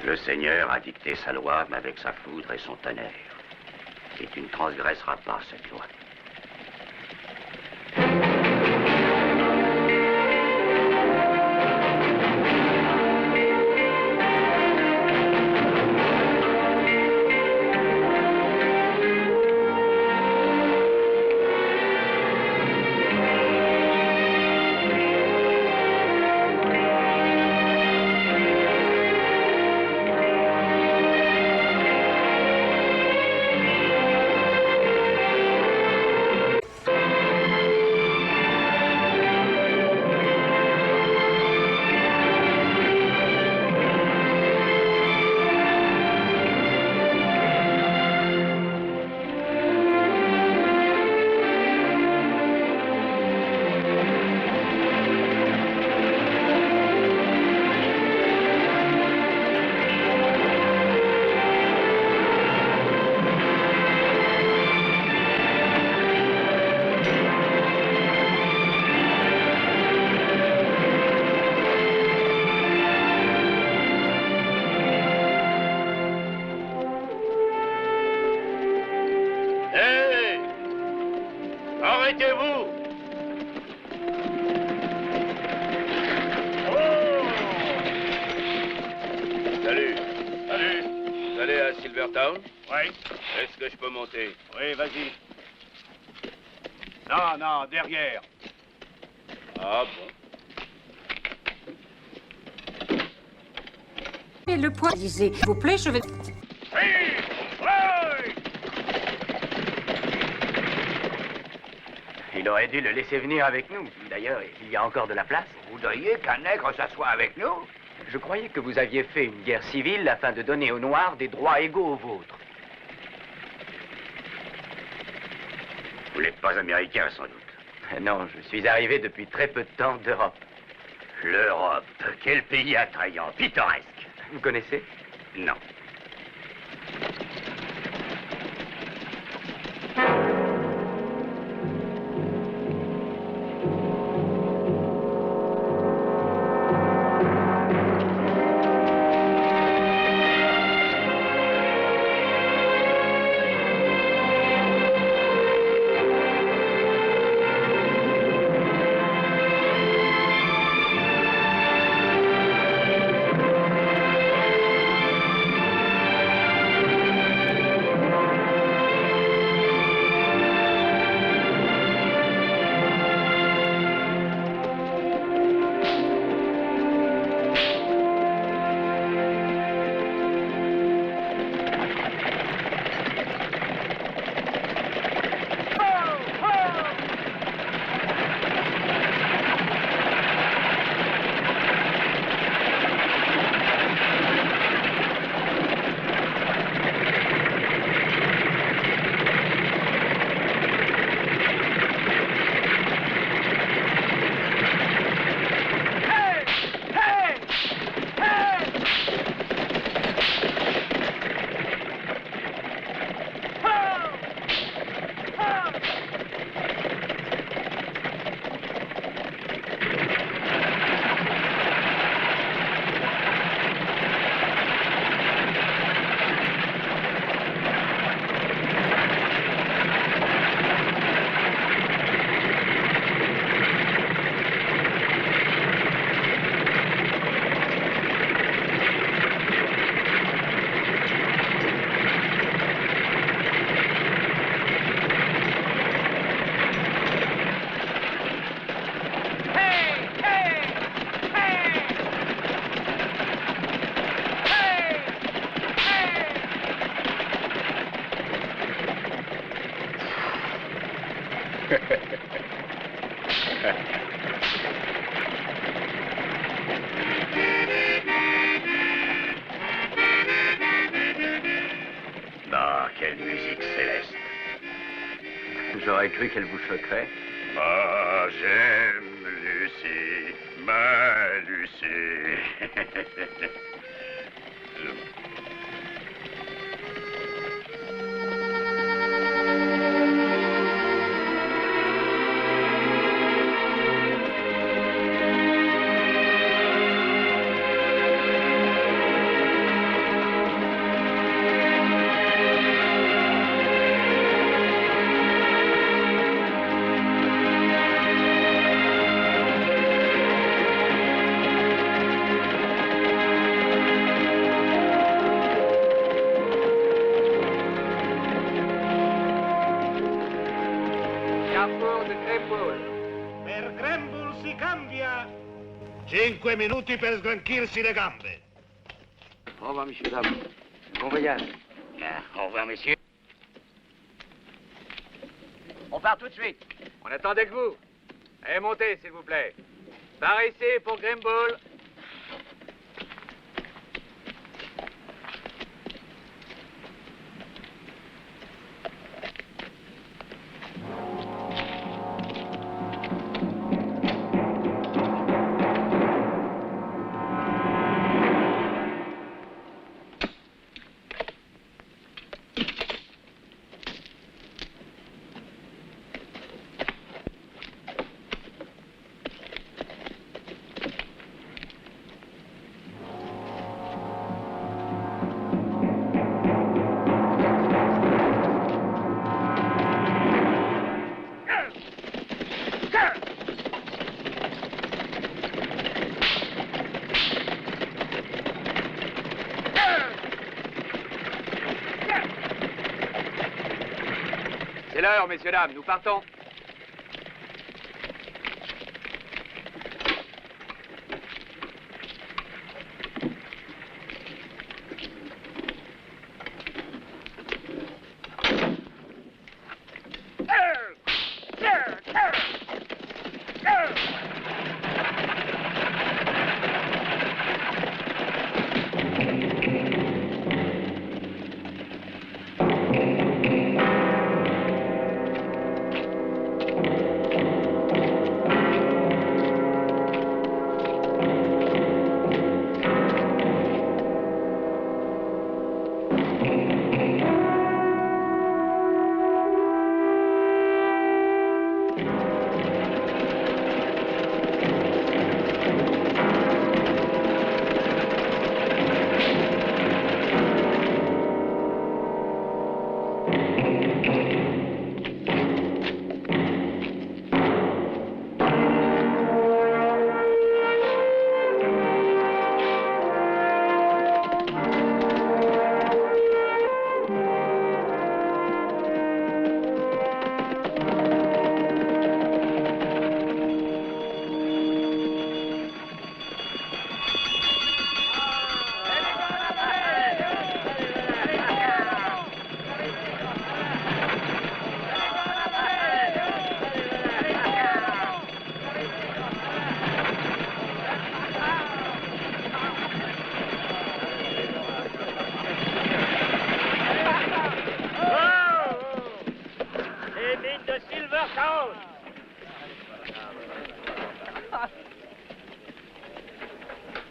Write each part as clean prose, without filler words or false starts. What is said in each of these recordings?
Le Seigneur a dicté sa loi, mais avec sa foudre et son tonnerre. Et tu ne transgresseras pas cette loi. Arrêtez-vous! Salut. Salut. Vous allez à Silvertown? Oui. Est-ce que je peux monter? Oui, vas-y. Non, non, derrière. Ah bon? Et le poids, disait, s'il vous plaît, je vais... Oui! Oui! Il aurait dû le laisser venir avec nous. D'ailleurs, il y a encore de la place. Vous voudriez qu'un nègre s'assoie avec nous? Je croyais que vous aviez fait une guerre civile afin de donner aux Noirs des droits égaux aux vôtres. Vous n'êtes pas américain, sans doute. Non, je suis arrivé depuis très peu de temps d'Europe. L'Europe, quel pays attrayant, pittoresque. Vous connaissez? Non. Bah, quelle musique céleste. J'aurais cru qu'elle vous choquerait. Ah, j'aime Lucie, ma Lucie. carrefour de Greypool. Per Grenbull si cambia. 5 minuti per sgranchirsi le gambe. Au revoir, messieurs, dames. Bon voyage. Au revoir, messieurs. On part tout de suite. On attendait que vous. Allez, montez, s'il vous plaît. Par ici pour Grimbull. C'est l'heure, messieurs, dames, nous partons.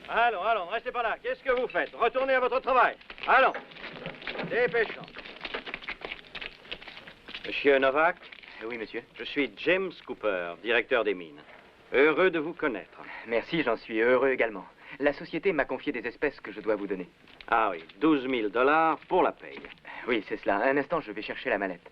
Allons, ne restez pas là. Qu'est-ce que vous faites? Retournez à votre travail. Allons. Dépêchons. Monsieur Novak, Oui, monsieur. je suis James Cooper, directeur des mines. Heureux de vous connaître. Merci, j'en suis heureux également. La société m'a confié des espèces que je dois vous donner. Ah oui, 12 000 $ pour la paye. Oui, c'est cela. Un instant, je vais chercher la mallette.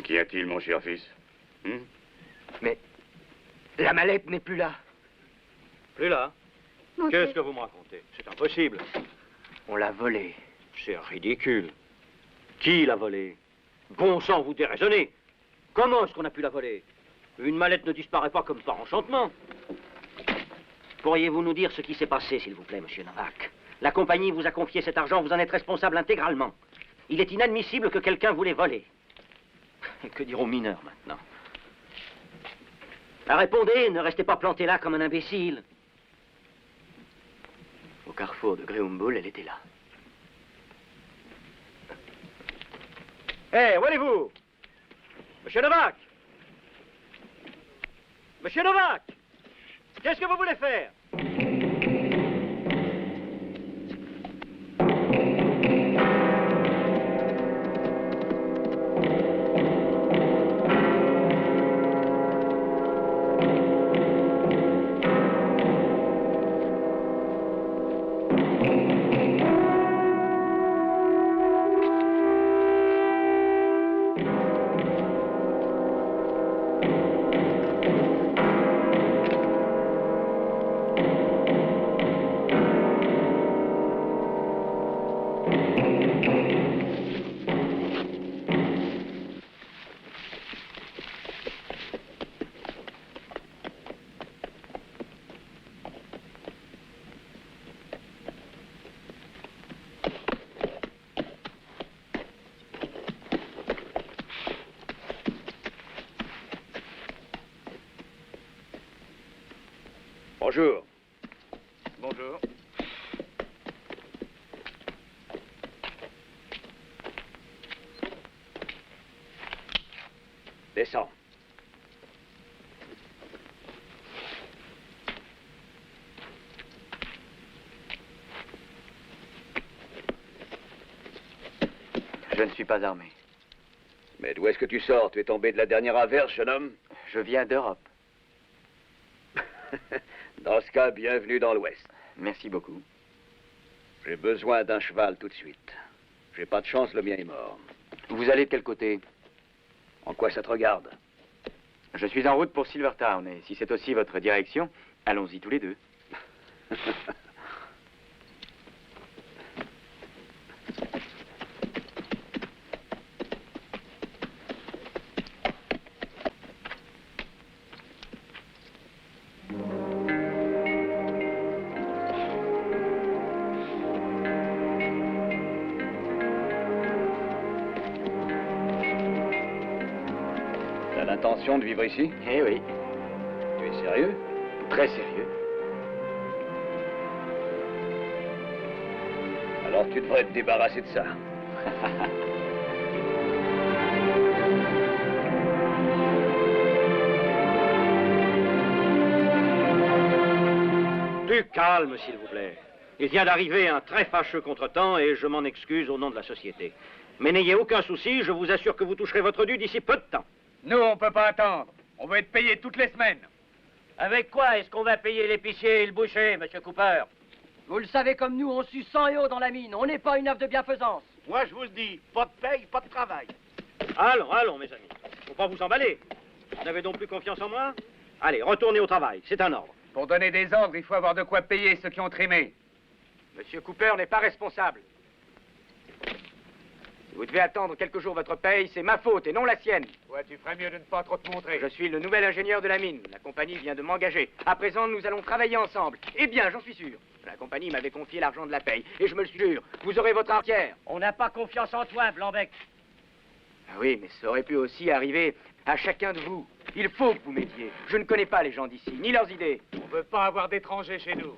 Qu'y a-t-il, mon cher fils? Mais la mallette n'est plus là. Plus là? Qu'est-ce que vous me racontez? C'est impossible. On l'a volée. C'est ridicule. Qui l'a volée? Bon sang, vous déraisonnez. Comment est-ce qu'on a pu la voler? Une mallette ne disparaît pas comme par enchantement. Pourriez-vous nous dire ce qui s'est passé, s'il vous plaît, monsieur Novak? La compagnie vous a confié cet argent, vous en êtes responsable intégralement. Il est inadmissible que quelqu'un vous l'ait volé. Et que diront mineurs maintenant? Répondez, ne restez pas planté là comme un imbécile. Au carrefour de Greyhound, elle était là. Hé, où allez-vous? Monsieur Novak! Monsieur Novak! Qu'est-ce que vous voulez faire? Bonjour. Bonjour. Descends. Je ne suis pas armé. Mais d'où est-ce que tu sors? Tu es tombé de la dernière averse, jeune homme? Je viens d'Europe. Dans ce cas, bienvenue dans l'Ouest. Merci beaucoup. J'ai besoin d'un cheval tout de suite. J'ai pas de chance, le mien est mort. Vous allez de quel côté? En quoi ça te regarde? Je suis en route pour Silvertown, et si c'est aussi votre direction, allons-y tous les deux. T'as l'intention de vivre ici? Eh oui, Tu es sérieux? très sérieux. Alors tu devrais te débarrasser de ça. Du calme, s'il vous plaît. Il vient d'arriver un très fâcheux contretemps et je m'en excuse au nom de la société. Mais n'ayez aucun souci, je vous assure que vous toucherez votre dû d'ici peu de temps. Nous, on peut pas attendre. On veut être payé toutes les semaines. Avec quoi est-ce qu'on va payer l'épicier et le boucher, monsieur Cooper? Vous le savez comme nous, on suce 100 € dans la mine. On n'est pas une œuvre de bienfaisance. Moi, je vous le dis, pas de paye, pas de travail. Allons, mes amis. Faut pas vous emballer. Vous n'avez donc plus confiance en moi? Allez, retournez au travail, c'est un ordre. Pour donner des ordres, il faut avoir de quoi payer ceux qui ont trimé. Monsieur Cooper n'est pas responsable. Si vous devez attendre quelques jours votre paye, c'est ma faute et non la sienne. Ouais, tu ferais mieux de ne pas trop te montrer. Je suis le nouvel ingénieur de la mine. La compagnie vient de m'engager. À présent, nous allons travailler ensemble. Eh bien, j'en suis sûr. La compagnie m'avait confié l'argent de la paye. Et je me le jure, vous aurez votre entière. On n'a pas confiance en toi, Blanbec. Ah oui, mais ça aurait pu aussi arriver à chacun de vous. Il faut que vous m'aidiez. Je ne connais pas les gens d'ici, ni leurs idées. On veut pas avoir d'étrangers chez nous.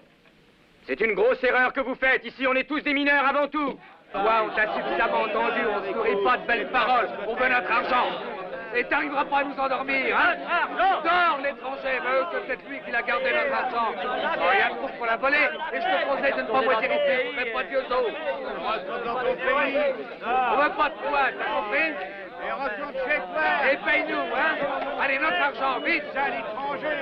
C'est une grosse erreur que vous faites. Ici, on est tous des mineurs avant tout. Toi, on t'a suffisamment entendu, on ne nourrit pas de belles paroles, on veut notre argent. Et t'arriveras pas à nous endormir, hein? Dors, l'étranger, mais c'est peut-être lui qui l'a gardé notre argent. Oh, il y a un groupe pour la voler, et je te conseille de ne pas moitié ici, vous ne pas Dieu d'eau. On veut pas de toi, t'as compris? Et retourne chez toi. Et paye-nous, hein? Allez, notre argent, vite! À l'étranger.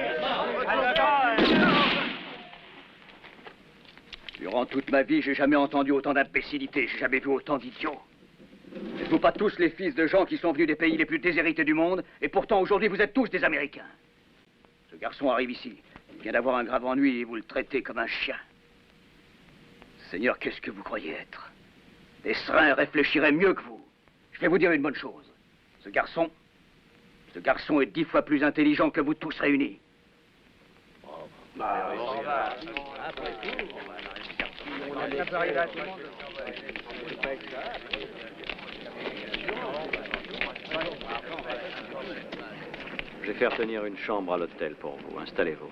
Durant toute ma vie, j'ai jamais entendu autant d'imbécilité, j'ai jamais vu autant d'idiots. N'êtes-vous pas tous les fils de gens qui sont venus des pays les plus déshérités du monde, et pourtant aujourd'hui vous êtes tous des Américains? Ce garçon arrive ici, il vient d'avoir un grave ennui et vous le traitez comme un chien. Seigneur, qu'est-ce que vous croyez être? Des serins réfléchiraient mieux que vous. Je vais vous dire une bonne chose. Ce garçon est 10 fois plus intelligent que vous tous réunis. Je vais faire tenir une chambre à l'hôtel pour vous. Installez-vous.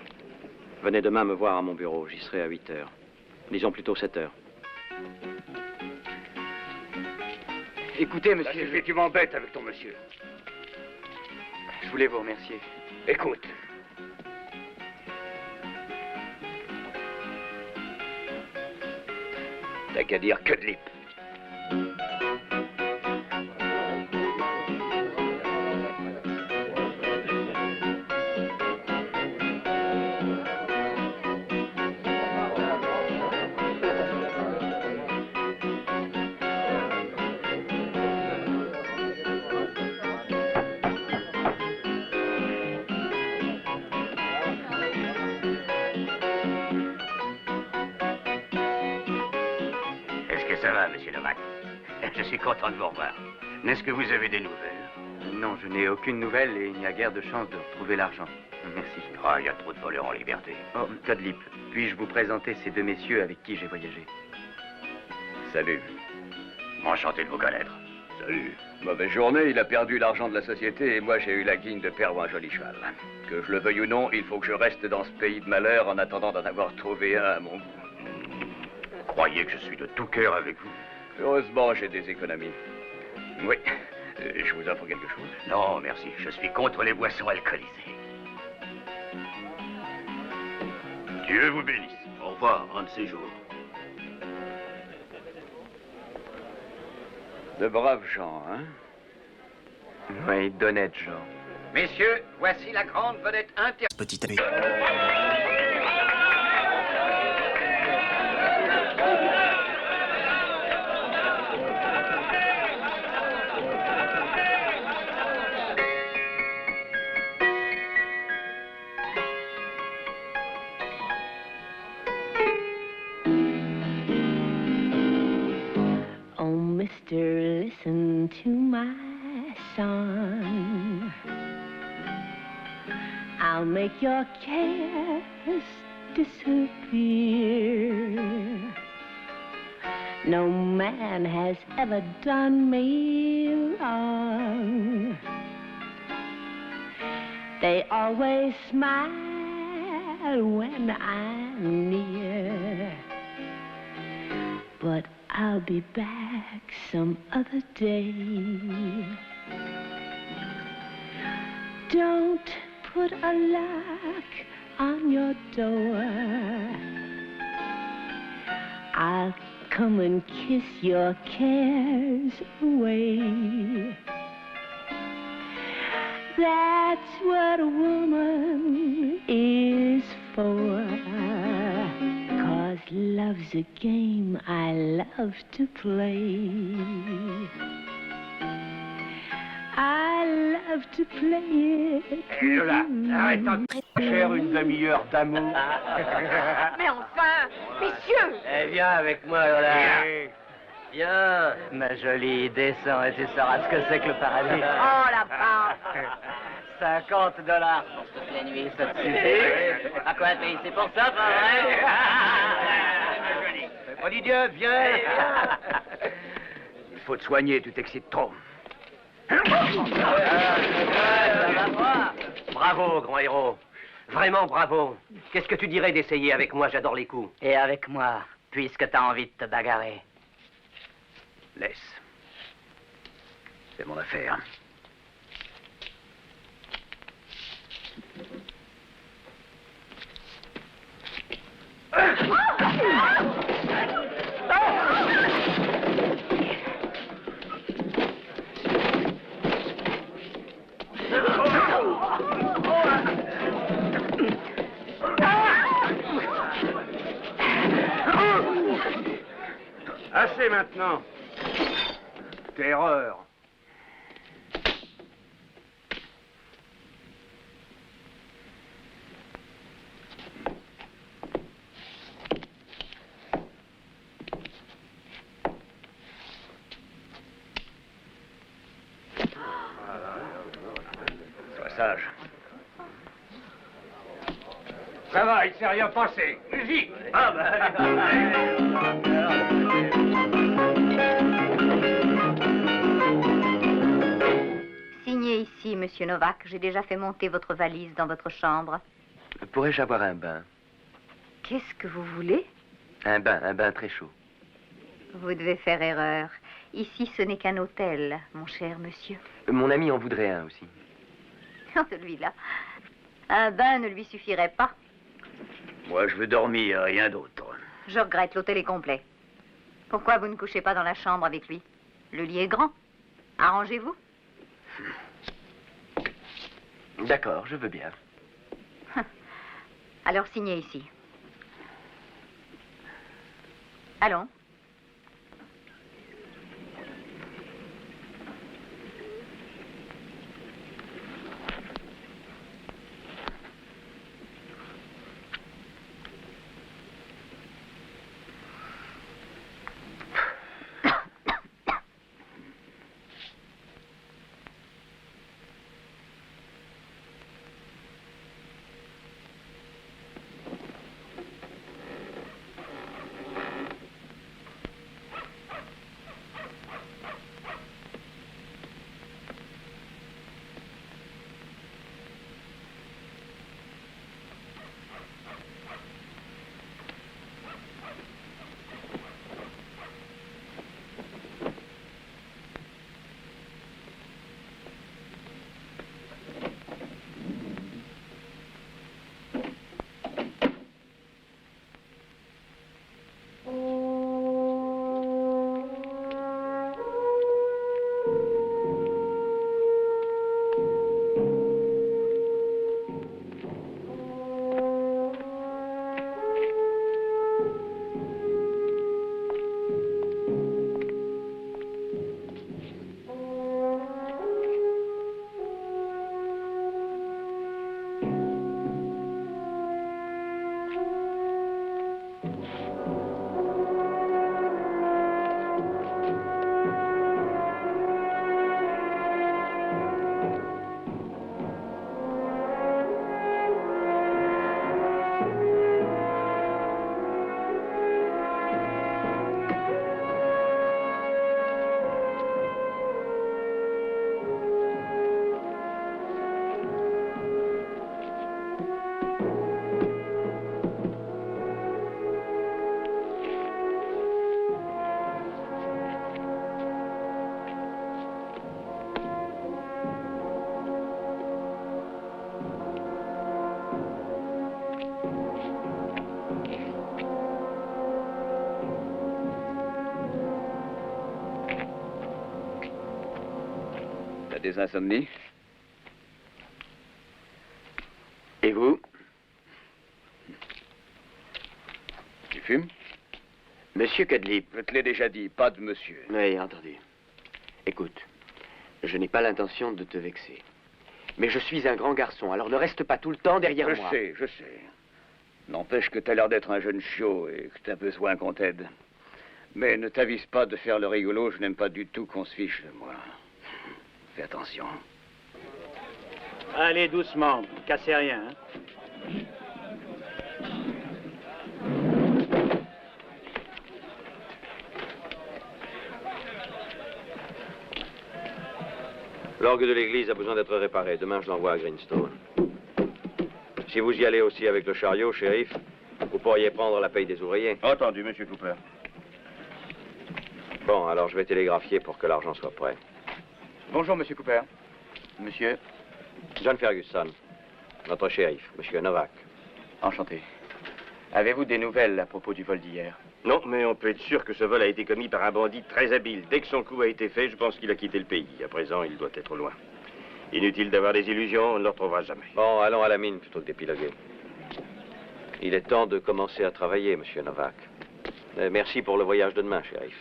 Venez demain me voir à mon bureau. J'y serai à 8 heures. Disons plutôt 7 heures. Écoutez, Ça monsieur, suffit, tu m'embêtes avec ton monsieur. je voulais vous remercier. Écoute. T'as qu'à dire que de lip. Est-ce que ça va, monsieur Novak? Je suis content de vous revoir. Est-ce que vous avez des nouvelles? Non, je n'ai aucune nouvelle et il n'y a guère de chance de retrouver l'argent. Merci. Ah, il y a trop de voleurs en liberté. Oh, Codlip, puis-je vous présenter ces deux messieurs avec qui j'ai voyagé? Salut. Enchanté de vous connaître. Salut. Mauvaise journée, il a perdu l'argent de la société et moi j'ai eu la guigne de perdre un joli cheval. Que je le veuille ou non, il faut que je reste dans ce pays de malheur en attendant d'en avoir trouvé un à mon goût. Croyez que je suis de tout cœur avec vous. Heureusement, j'ai des économies. Oui. Je vous offre quelque chose? Non, merci. Je suis contre les boissons alcoolisées. Dieu vous bénisse. Au revoir, un de ces jours. De braves gens, hein? Oui, d'honnêtes gens. Messieurs, voici la grande vedette intérieure. Petit ami. Oh, mister, listen to my song. I'll make your cares disappear. No man has ever done me wrong. They always smile when I'm near. But I'll be back some other day. Don't put a lock on your door. I'll come and kiss your cares away. That's what a woman is for. 'Cause love's a game I love to play. I love to play it. Hé, Lola, arrête de faire une demi-heure d'amour. Mais enfin, messieurs! Eh, viens avec moi, Lola. Viens. Viens, ma jolie, descends et tu sauras ce que c'est que le paradis. Oh, la part! $50 pour toute la nuit, ça te suffit? À quoi te payer? C'est pour ça, pas vrai? Fais pas d'idiot, viens. Il faut te soigner, tu t'excites trop. Ça va pas. Bravo, grand héros. Vraiment bravo. Qu'est-ce que tu dirais d'essayer avec moi? J'adore les coups. Et avec moi, puisque t'as envie de te bagarrer. Laisse. C'est mon affaire. Assez maintenant. Terreur. Sois sage. Ça va, il s'est rien passé. Musique. Ah Signez ici, monsieur Novak. J'ai déjà fait monter votre valise dans votre chambre. Pourrais-je avoir un bain? Qu'est-ce que vous voulez? Un bain très chaud. Vous devez faire erreur. Ici, ce n'est qu'un hôtel, mon cher monsieur. Mon ami en voudrait un aussi. Oh, celui-là. Un bain ne lui suffirait pas. Moi, je veux dormir, rien d'autre. Je regrette, l'hôtel est complet. Pourquoi vous ne couchez pas dans la chambre avec lui? Le lit est grand. Arrangez-vous. D'accord, je veux bien. Alors signez ici. Allons. des insomnies? Et vous? Tu fumes? Monsieur Cadley. Je te l'ai déjà dit, pas de monsieur. Oui, entendu. Écoute, je n'ai pas l'intention de te vexer. Mais je suis un grand garçon, alors ne reste pas tout le temps derrière moi. Je sais. N'empêche que t'as l'air d'être un jeune chiot et que t'as besoin qu'on t'aide. Mais ne t'avise pas de faire le rigolo, je n'aime pas du tout qu'on se fiche de moi. Fais attention. Allez, doucement, cassez rien. Hein. L'orgue de l'église a besoin d'être réparé. Demain, je l'envoie à Greenstone. Si vous y allez aussi avec le chariot, shérif, vous pourriez prendre la paye des ouvriers. Entendu, monsieur Cooper. Bon, alors je vais télégraphier pour que l'argent soit prêt. Bonjour, monsieur Cooper. Monsieur? John Ferguson, notre shérif, monsieur Novak. Enchanté. Avez-vous des nouvelles à propos du vol d'hier? Non, mais on peut être sûr que ce vol a été commis par un bandit très habile. Dès que son coup a été fait, je pense qu'il a quitté le pays. À présent, il doit être loin. Inutile d'avoir des illusions, on ne le retrouvera jamais. Bon, allons à la mine plutôt que d'épiloguer. Il est temps de commencer à travailler, monsieur Novak. Merci pour le voyage de demain, shérif.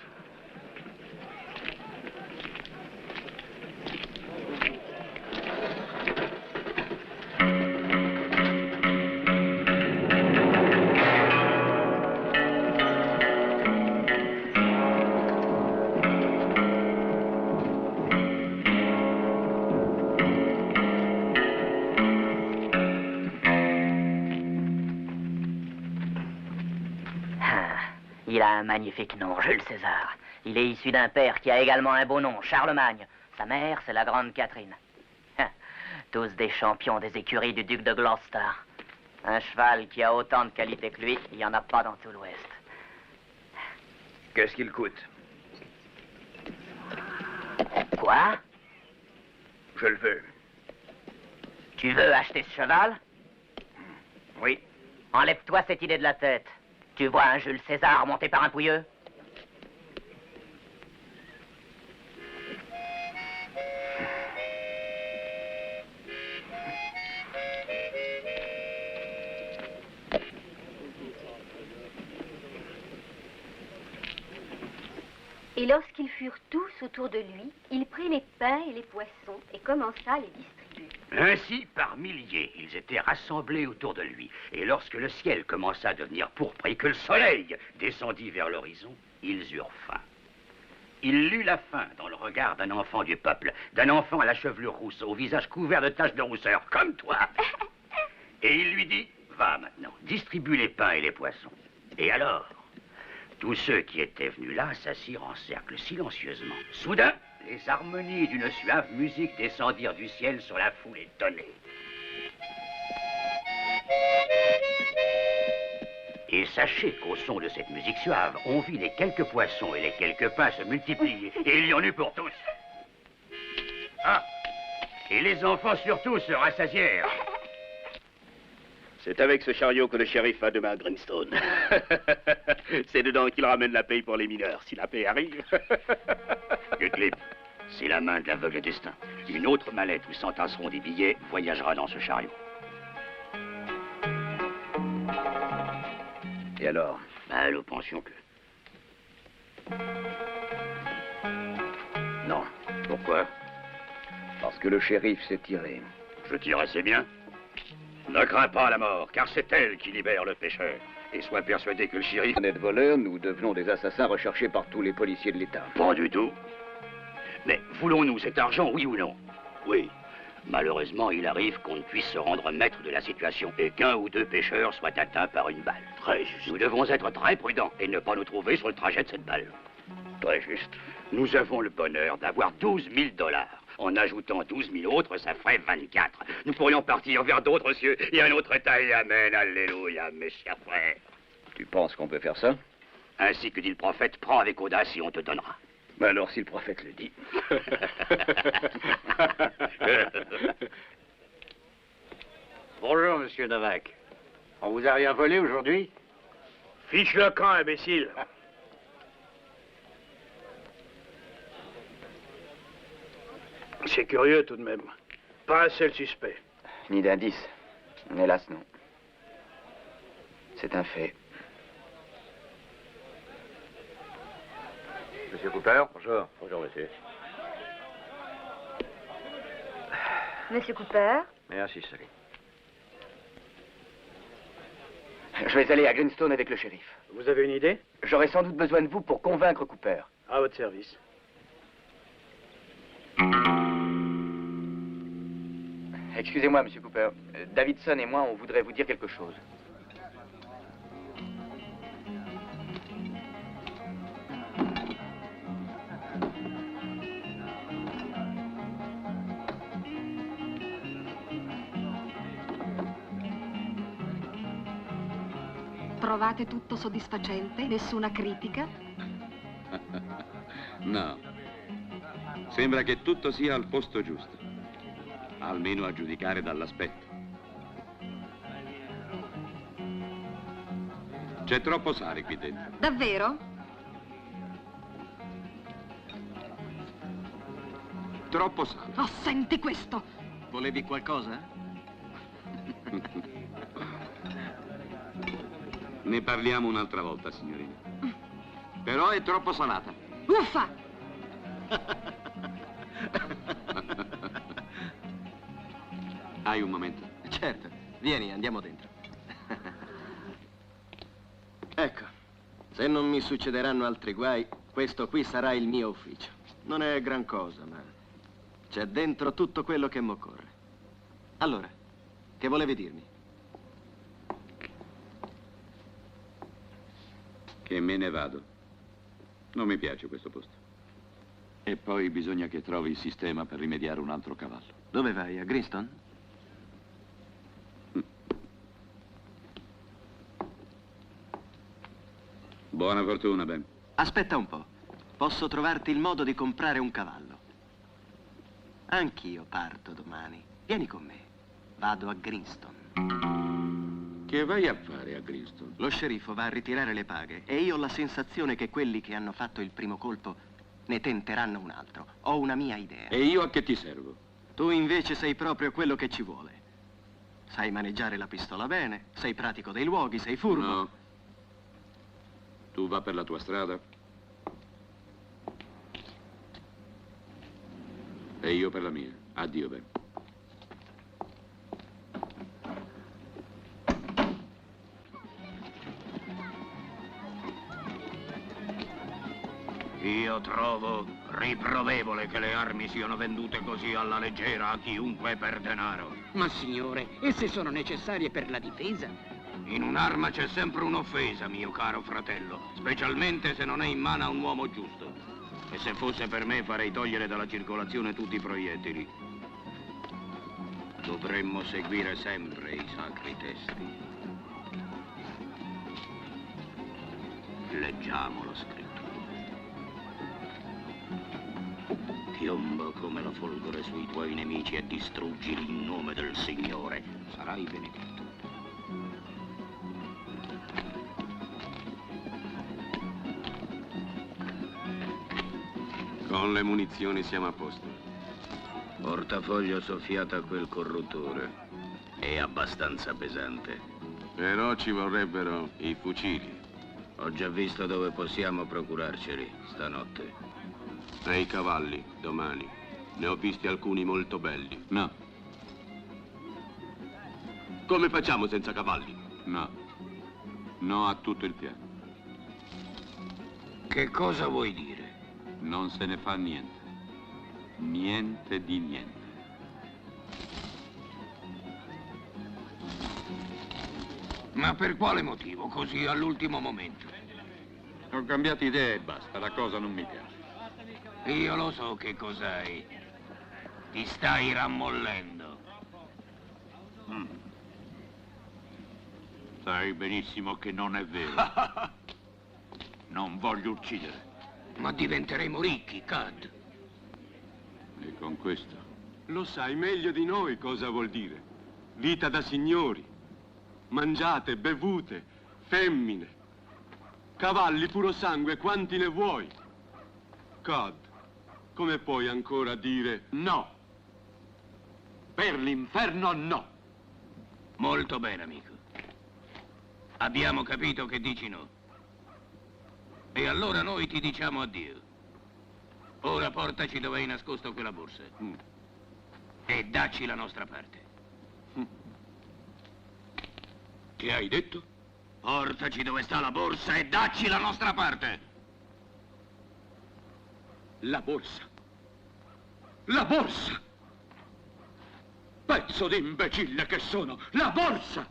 Il a un magnifique nom, Jules César. Il est issu d'un père qui a également un beau nom, Charlemagne. Sa mère, c'est la Grande Catherine. Tous des champions des écuries du duc de Gloucester. Un cheval qui a autant de qualité que lui, il n'y en a pas dans tout l'Ouest. Qu'est-ce qu'il coûte? Quoi? Je le veux. Tu veux acheter ce cheval? Oui. Enlève-toi cette idée de la tête. Tu vois un Jules César monté par un pouilleux? Et lorsqu'ils furent tous autour de lui, il prit les pains et les poissons et commença à les distribuer. Ainsi, par milliers, ils étaient rassemblés autour de lui. Et lorsque le ciel commença à devenir pourpre et que le soleil descendit vers l'horizon, ils eurent faim. Il lut la faim dans le regard d'un enfant du peuple, d'un enfant à la chevelure rousse, au visage couvert de taches de rousseur, comme toi. Et il lui dit, va maintenant, distribue les pains et les poissons. Et alors, tous ceux qui étaient venus là s'assirent en cercle silencieusement. Soudain, les harmonies d'une suave musique descendirent du ciel sur la foule étonnée. Et sachez qu'au son de cette musique suave, on vit les quelques poissons et les quelques pains se multiplier, et il y en eut pour tous. Ah, et les enfants surtout se rassasièrent. C'est avec ce chariot que le shérif va demain à Greenstone. C'est dedans qu'il ramène la paye pour les mineurs, si la paye arrive. Gottlieb, c'est la main de l'aveugle destin. Une autre mallette où s'entasseront des billets voyagera dans ce chariot. Et alors? Ben, nous pensions que... Non. Pourquoi? Parce que le shérif s'est tiré. Je tire assez bien. Ne crains pas la mort, car c'est elle qui libère le pécheur. Et sois persuadé que le shérif... On est de voleurs, nous devenons des assassins recherchés par tous les policiers de l'État. Pas du tout. Mais voulons-nous cet argent, oui ou non? Oui. Malheureusement, il arrive qu'on ne puisse se rendre maître de la situation et qu'un ou deux pêcheurs soient atteints par une balle. Très juste. Nous devons être très prudents et ne pas nous trouver sur le trajet de cette balle. Très juste. Nous avons le bonheur d'avoir 12 000 $. En ajoutant 12 000 autres, ça ferait 24. Nous pourrions partir vers d'autres cieux et un autre état et amen. Alléluia, mes chers frères. Tu penses qu'on peut faire ça? Ainsi que dit le prophète, prends avec audace et on te donnera. Mais alors, si le prophète le dit. Bonjour, monsieur Novak. On vous a rien volé aujourd'hui? Fiche le camp, imbécile. C'est curieux tout de même. Pas un seul suspect. Ni d'indice. Hélas, non. C'est un fait. Monsieur Cooper? Bonjour. Bonjour, monsieur. Monsieur Cooper? Merci, Sally. Je vais aller à Greenstone avec le shérif. Vous avez une idée? J'aurai sans doute besoin de vous pour convaincre Cooper. À votre service. Excusez-moi, Monsieur Cooper. Davidson et moi, on voudrait vous dire quelque chose. Trovate tutto soddisfacente? Nessuna critica? No. Sembra che tutto sia al posto giusto. Almeno a giudicare dall'aspetto. C'è troppo sale qui dentro. Davvero? Troppo sale. Oh, senti questo! Volevi qualcosa? Ne parliamo un'altra volta, signorina. Però è troppo salata. Uffa! Hai un momento? Certo. Vieni, andiamo dentro. Ecco, se non mi succederanno altri guai, questo qui sarà il mio ufficio. Non è gran cosa, ma c'è dentro tutto quello che m'occorre. Allora, che volevi dirmi? Che me ne vado. Non mi piace questo posto. E poi bisogna che trovi il sistema per rimediare un altro cavallo. Dove vai? A Greenstone? Buona fortuna, Ben. Aspetta un po'. Posso trovarti il modo di comprare un cavallo. Anch'io parto domani. Vieni con me. Vado a Greenstone. Che vai a fare a Greenstone? Lo sceriffo va a ritirare le paghe e io ho la sensazione che quelli che hanno fatto il primo colpo ne tenteranno un altro. Ho una mia idea. E io a che ti servo? Tu invece sei proprio quello che ci vuole. Sai maneggiare la pistola bene, sei pratico dei luoghi, sei furbo. No. Tu va per la tua strada. E io per la mia. Addio, Ben. Io trovo riprovevole che le armi siano vendute così alla leggera a chiunque per denaro. Ma signore, esse sono necessarie per la difesa. In un'arma c'è sempre un'offesa, mio caro fratello, specialmente se non è in mano a un uomo giusto. E se fosse per me farei togliere dalla circolazione tutti i proiettili. Dovremmo seguire sempre i sacri testi. Leggiamo la scrittura. Piomba come la folgore sui tuoi nemici e distruggili in nome del Signore. Sarai benedetto. Con le munizioni siamo a posto. Portafoglio soffiato a quel corruttore. È abbastanza pesante. Però ci vorrebbero i fucili. Ho già visto dove possiamo procurarceli stanotte. E i cavalli, domani. Ne ho visti alcuni molto belli. No. Come facciamo senza cavalli? No. No a tutto il piano. Che cosa vuoi dire? Non se ne fa niente. Niente di niente. Ma per quale motivo, così all'ultimo momento? Ho cambiato idea e basta, la cosa non mi piace. Io lo so che cos'hai. Ti stai rammollendo. Sai benissimo che non è vero. Non voglio uccidere. Ma diventeremo ricchi, Cad. E con questo? Lo sai meglio di noi cosa vuol dire. Vita da signori. Mangiate, bevute, femmine. Cavalli puro sangue, quanti ne vuoi? Cad, come puoi ancora dire no? per l'inferno no. Molto bene, amico. Abbiamo capito che dici no. E allora noi ti diciamo addio. Ora portaci dove hai nascosto quella borsa. E dacci la nostra parte. Che hai detto? Portaci dove sta la borsa e dacci la nostra parte. La borsa. La borsa! Pezzo di imbecille che sono! La borsa!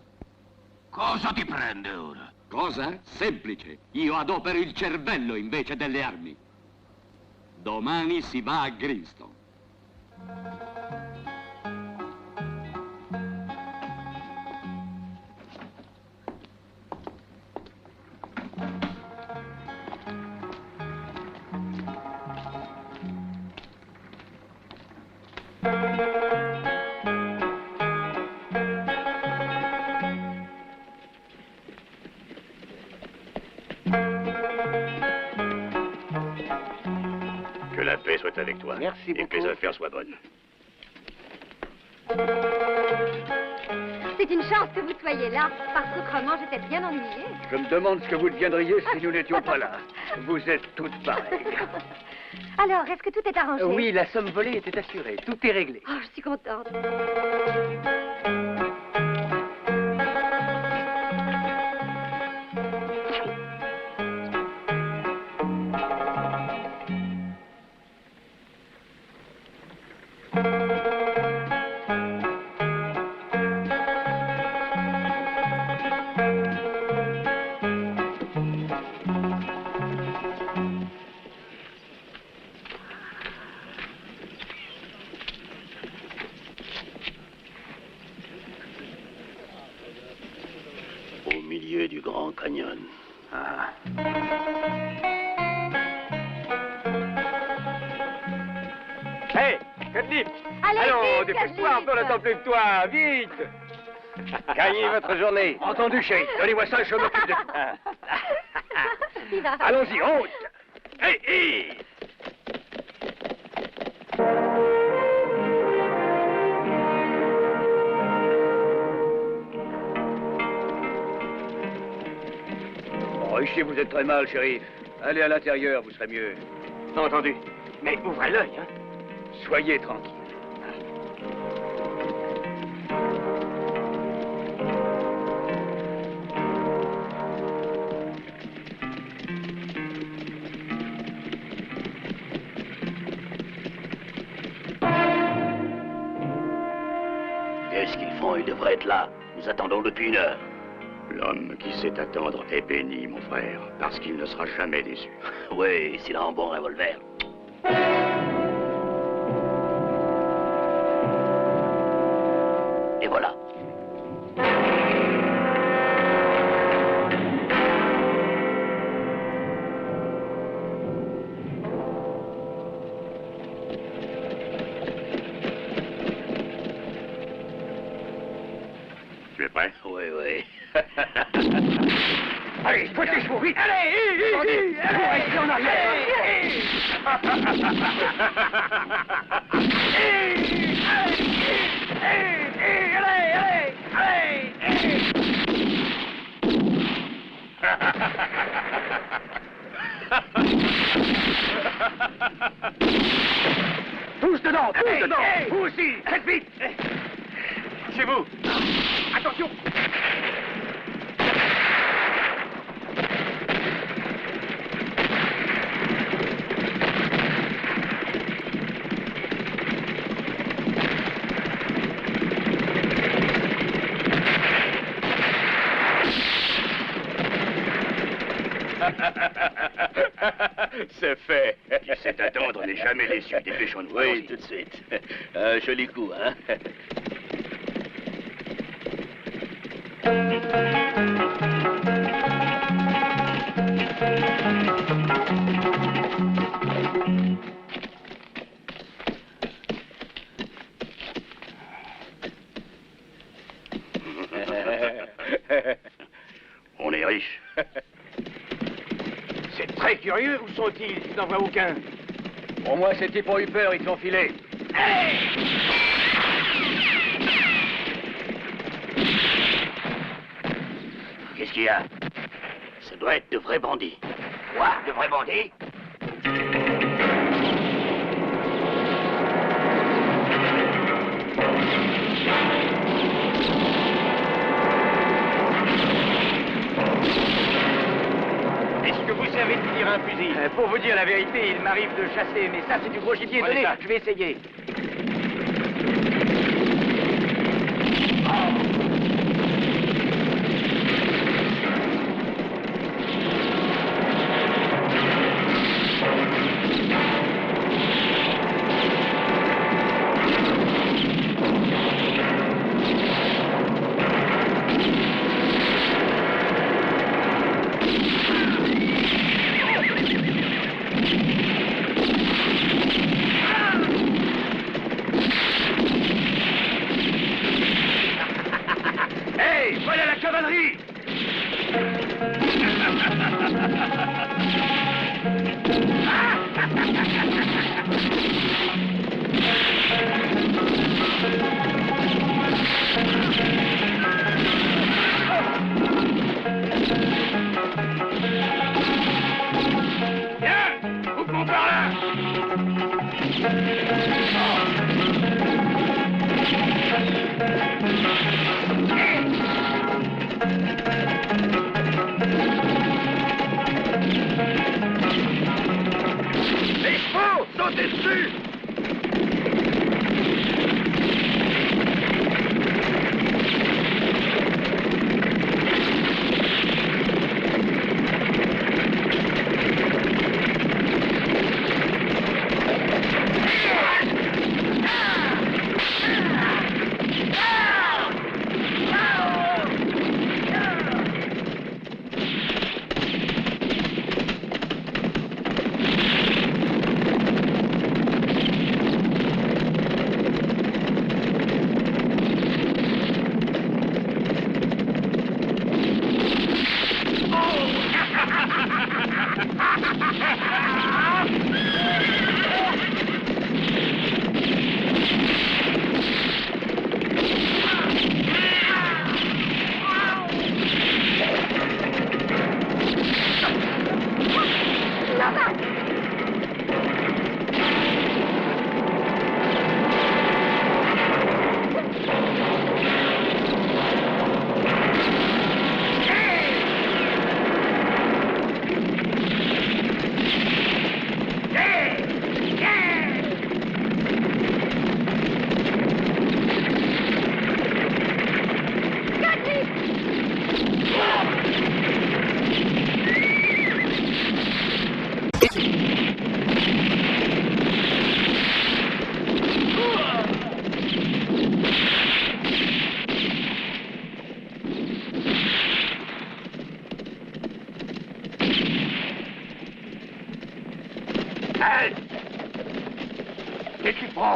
Cosa ti prende ora? Cosa? Semplice. Io adopero il cervello invece delle armi. Domani si va a Greenstone. Que la paix soit avec toi. Merci et que les affaires soient bonnes. C'est une chance que vous soyez là, parce qu'autrement j'étais bien ennuyée. Je me demande ce que vous deviendriez si nous n'étions pas là. Vous êtes toutes pareilles. Alors, est-ce que tout est arrangé? Oui, la somme volée était assurée. Tout est réglé. Oh, je suis contente. Au milieu du Grand Canyon. Ah. Hé, Cadnip! Allons, dépêche-toi, on n'attend plus que toi, vite! Gagnez votre journée. Entendu, chérie. Donnez-moi ça, je m'occupe de tout. Allons-y, honte! Hé, hé! Oh, ici, vous êtes très mal, shérif. Allez à l'intérieur, vous serez mieux. Entendu. Mais ouvrez l'œil, hein. Soyez tranquille. Qu'est-ce qu'ils font? Ils devraient être là. Nous attendons depuis 1 heure. L'homme qui sait attendre est béni, mon frère, parce qu'il ne sera jamais déçu. Oui, s'il a un bon revolver. Et voilà. Tu es prêt? Oui, oui. Allez, protège-vous, vite! Allez, restez en Tous dedans, tous dedans! Vous aussi, faites vite! Chez vous. Attention! C'est fait. Qui sait attendre n'est jamais déçu. Dépêchons-nous. Oui, tout de suite. Un joli coup, hein? On est riche. C'est très curieux, où sont-ils? Je n'en vois aucun. Pour moi, ces types ont eu peur, ils t'ont filé. qu'il y a? Ça doit être de vrais bandits. Quoi? De vrais bandits? Est-ce que vous savez tirer un fusil? Pour vous dire la vérité, il m'arrive de chasser, mais ça c'est du gros gibier. Donnez, je vais essayer.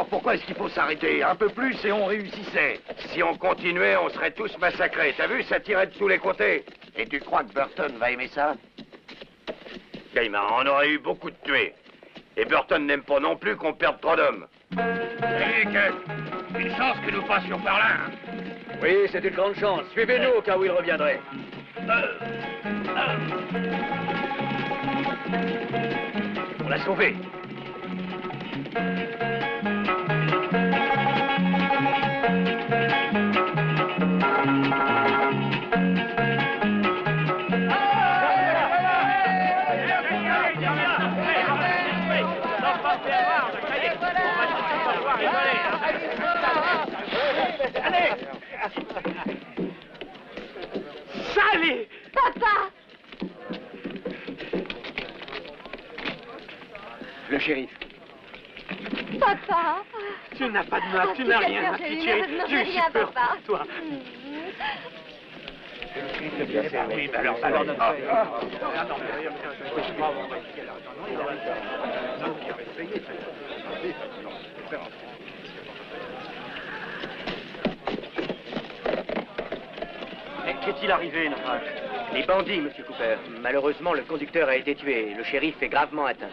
Pourquoi est-ce qu'il faut s'arrêter? Un peu plus et on réussissait. Si on continuait, on serait tous massacrés. T'as vu, ça tirait de tous les côtés. Et tu crois que Burton va aimer ça? Gaïman, on aurait eu beaucoup de tués. Et Burton n'aime pas non plus qu'on perde trop d'hommes. Une chance que nous passions par là. Hein? Oui, c'est une grande chance. Suivez-nous au cas où il reviendrait. On l'a sauvé. Sally! Papa! Le shérif. Papa! Tu n'as pas de mal, tu n'as rien, ma petite chérie. J'ai eu peur pour toi. Oui, mais alors, Qu'est-il arrivé, Naufrage? Les bandits, Monsieur Cooper. Malheureusement, le conducteur a été tué. Le shérif est gravement atteint.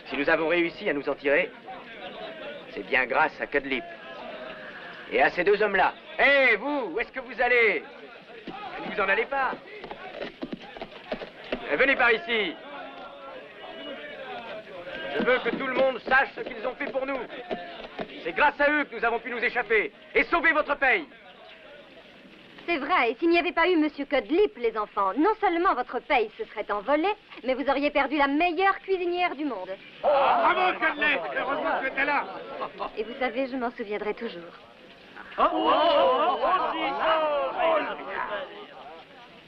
Si nous avons réussi à nous en tirer, c'est bien grâce à Cudlip. Et à ces deux hommes-là. Hé, vous, où est-ce que vous allez? Ne vous en allez pas. Venez par ici. Je veux que tout le monde sache ce qu'ils ont fait pour nous. C'est grâce à eux que nous avons pu nous échapper et sauver votre paye. C'est vrai, et s'il n'y avait pas eu Monsieur Cudlip, les enfants, non seulement votre paye se serait envolée, mais vous auriez perdu la meilleure cuisinière du monde. Oh, bravo, Cudlip! Heureusement que tu étais là. Et vous savez, je m'en souviendrai toujours.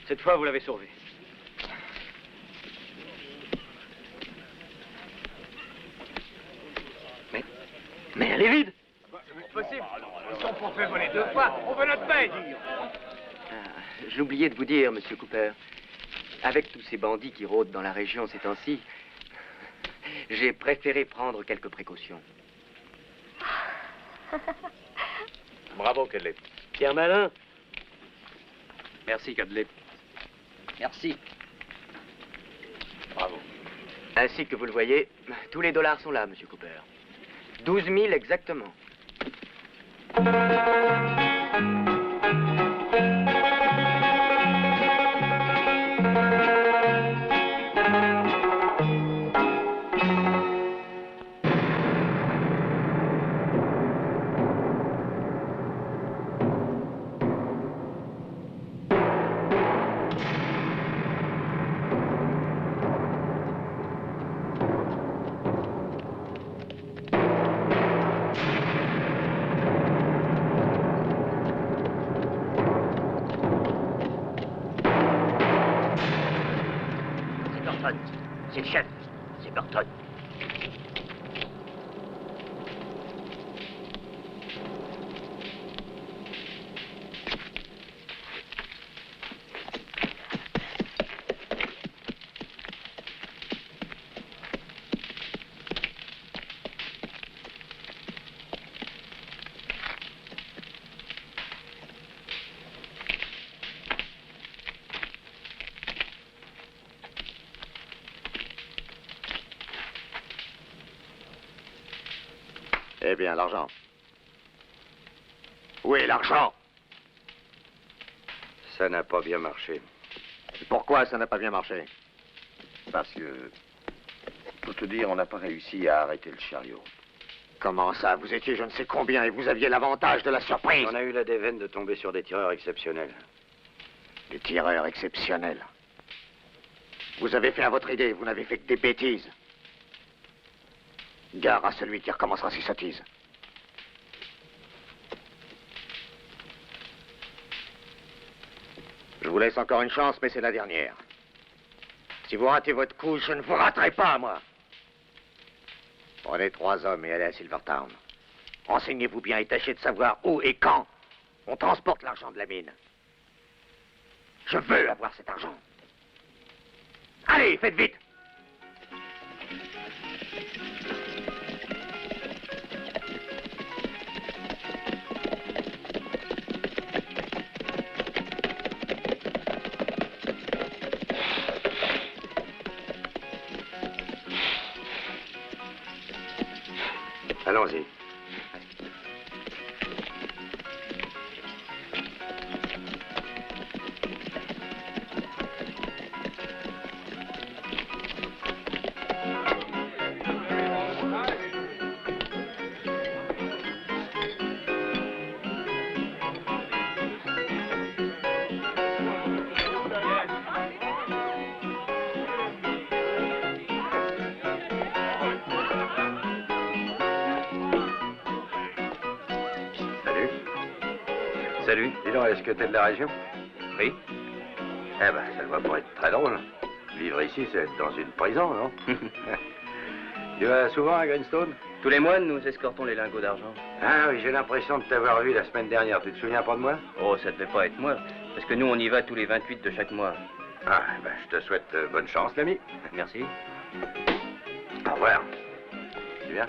Cette fois, vous l'avez sauvée. Mais elle est vide. Possible. Ils sont pour faire voler 2 fois. On veut notre paye. J'ai oublié de vous dire, Monsieur Cooper, avec tous ces bandits qui rôdent dans la région ces temps-ci, j'ai préféré prendre quelques précautions. Bravo, Cudlip. Bien malin. Merci, Cudlip. Merci. Bravo. Ainsi que vous le voyez, tous les dollars sont là, Monsieur Cooper. 12 000 exactement. C'est le chef. C'est Burton. Eh bien, l'argent. Où est l'argent? Ça n'a pas bien marché. Pourquoi ça n'a pas bien marché? Parce que, pour te dire, on n'a pas réussi à arrêter le chariot. Comment ça? Vous étiez je ne sais combien et vous aviez l'avantage de la surprise. On a eu la déveine de tomber sur des tireurs exceptionnels. Des tireurs exceptionnels? Vous avez fait à votre idée, vous n'avez fait que des bêtises. Gare à celui qui recommencera ses sottises. Je vous laisse encore une chance, mais c'est la dernière. Si vous ratez votre coup, je ne vous raterai pas, moi. Prenez 3 hommes et allez à Silvertown. Renseignez-vous bien et tâchez de savoir où et quand on transporte l'argent de la mine. Je veux avoir cet argent. Allez, faites vite! Allons-y. Salut. Dis donc, est-ce que t'es de la région? Oui. Eh ben, ça doit pas être très drôle. Vivre ici, c'est être dans une prison, non? Tu vas souvent à Greenstone? Tous les mois, nous escortons les lingots d'argent. Ah oui, j'ai l'impression de t'avoir vu la semaine dernière. Tu te souviens pas de moi? Oh, ça devait pas être moi. Parce que nous, on y va tous les 28 de chaque mois. Ah, ben, je te souhaite bonne chance, l'ami. Merci. Au revoir. Tu viens?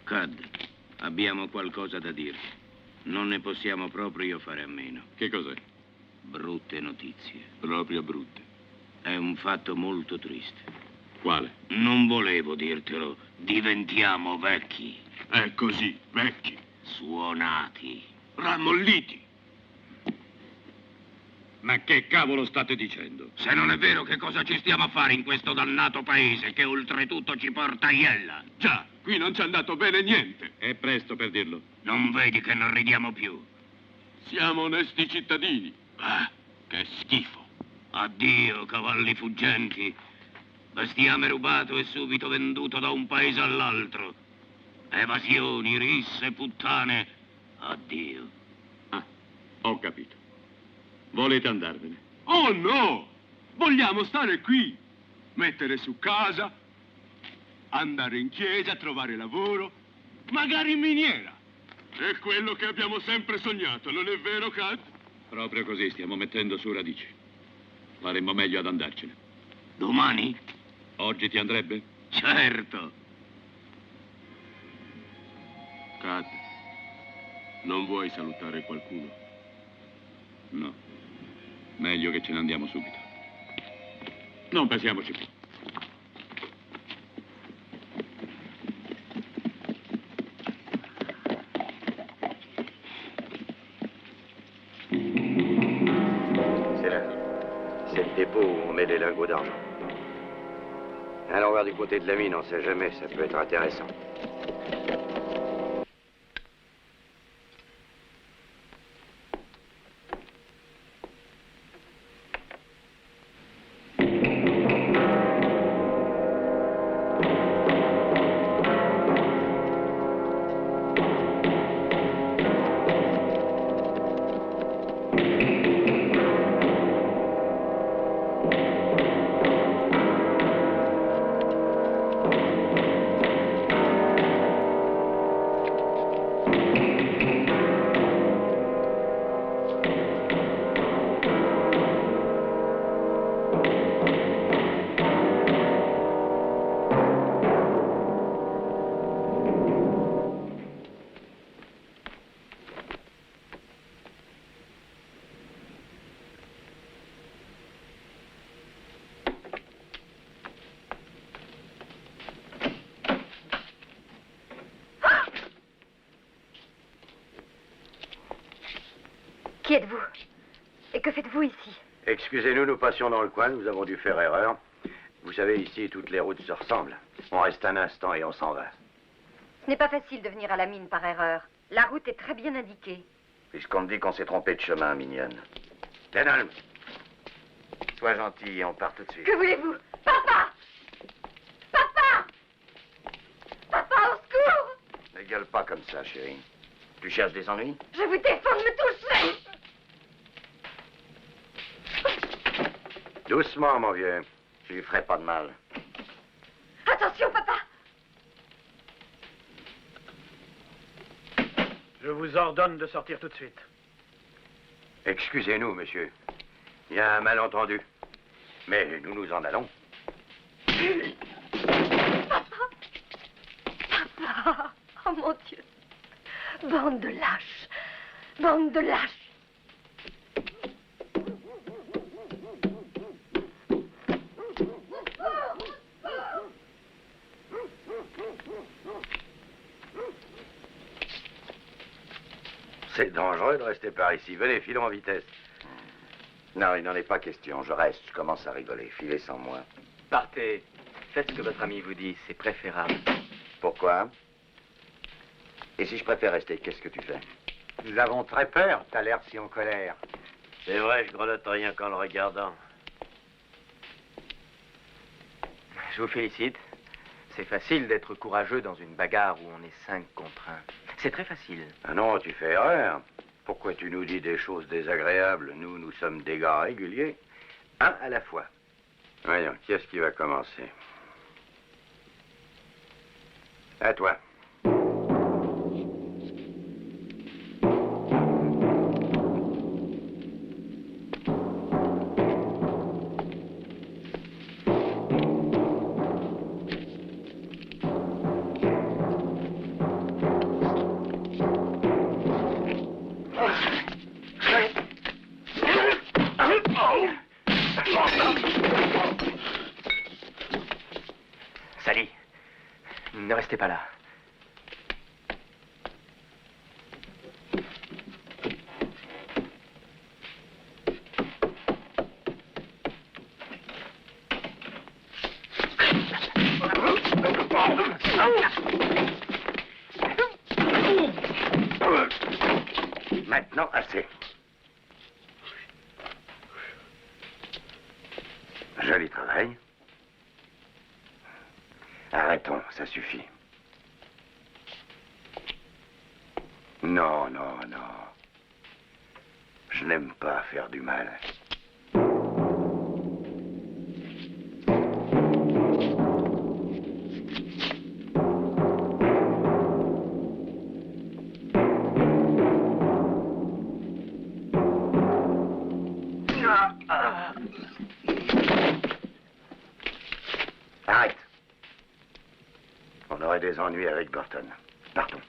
Cad, abbiamo qualcosa da dirti. Non ne possiamo proprio fare a meno. Che cos'è? Brutte notizie. Proprio brutte. È un fatto molto triste. Quale? Non volevo dirtelo. Diventiamo vecchi. È così, vecchi. Suonati. Rammolliti. Ma che cavolo state dicendo? Se non è vero, che cosa ci stiamo a fare in questo dannato paese che oltretutto ci porta a Iella? Già, qui non ci è andato bene niente. È presto per dirlo. Non vedi che non ridiamo più? Siamo onesti cittadini. Ah, che schifo. Addio, cavalli fuggenti. Bestiame rubato e subito venduto da un paese all'altro. Evasioni, risse, puttane. Addio. Ah, ho capito. Volete andarvene? Oh no! Vogliamo stare qui, mettere su casa, andare in chiesa, trovare lavoro, magari in miniera. È quello che abbiamo sempre sognato, non è vero, Cad? Proprio così, stiamo mettendo su radici. Faremmo meglio ad andarcene. Domani? Oggi ti andrebbe? Certo. Cad, non vuoi salutare qualcuno? No. Meglio che ce ne andiamo subito. Non pensiamoci più. C'est là. C'est le dépôt où on met les lingots d'argent. Allons voir du côté de la mine, on sait jamais, ça peut être intéressant. Qui êtes-vous? Et que faites-vous ici? Excusez-nous, nous passions dans le coin, nous avons dû faire erreur. Vous savez, ici, toutes les routes se ressemblent. On reste un instant et on s'en va. Ce n'est pas facile de venir à la mine par erreur. La route est très bien indiquée. Puisqu'on me dit qu'on s'est trompé de chemin, mignonne. Denholm, sois gentil et on part tout de suite. Que voulez-vous? Papa! Papa! Papa, au secours! Ne gueule pas comme ça, chérie. Tu cherches des ennuis? Je vous défends de me toucher! Doucement, mon vieux. Je lui ferai pas de mal. Attention, papa! Je vous ordonne de sortir tout de suite. Excusez-nous, monsieur. Il y a un malentendu. Mais nous nous en allons. Papa! Oh, mon Dieu! Bande de lâches! Bande de lâches! C'est dangereux de rester par ici. Venez, filons en vitesse. Non, il n'en est pas question. Je reste, je commence à rigoler. Filez sans moi. Partez. Faites ce que votre ami vous dit, c'est préférable. Pourquoi? Et si je préfère rester, qu'est-ce que tu fais? Nous avons très peur. T'as l'air si en colère. C'est vrai, je grelotte rien qu'en le regardant. Je vous félicite. C'est facile d'être courageux dans une bagarre où on est 5 contre 1. C'est très facile. Ah non, tu fais erreur. Pourquoi tu nous dis des choses désagréables? Nous sommes des gars réguliers. Un à la fois. Voyons, qui est-ce qui va commencer? À toi. Sally, ne restez pas là. Maintenant, assez. Joli travail. Arrêtons, ça suffit. Non, non, non. Je n'aime pas faire du mal. Arrête. On aurait des ennuis avec Burton. Partons.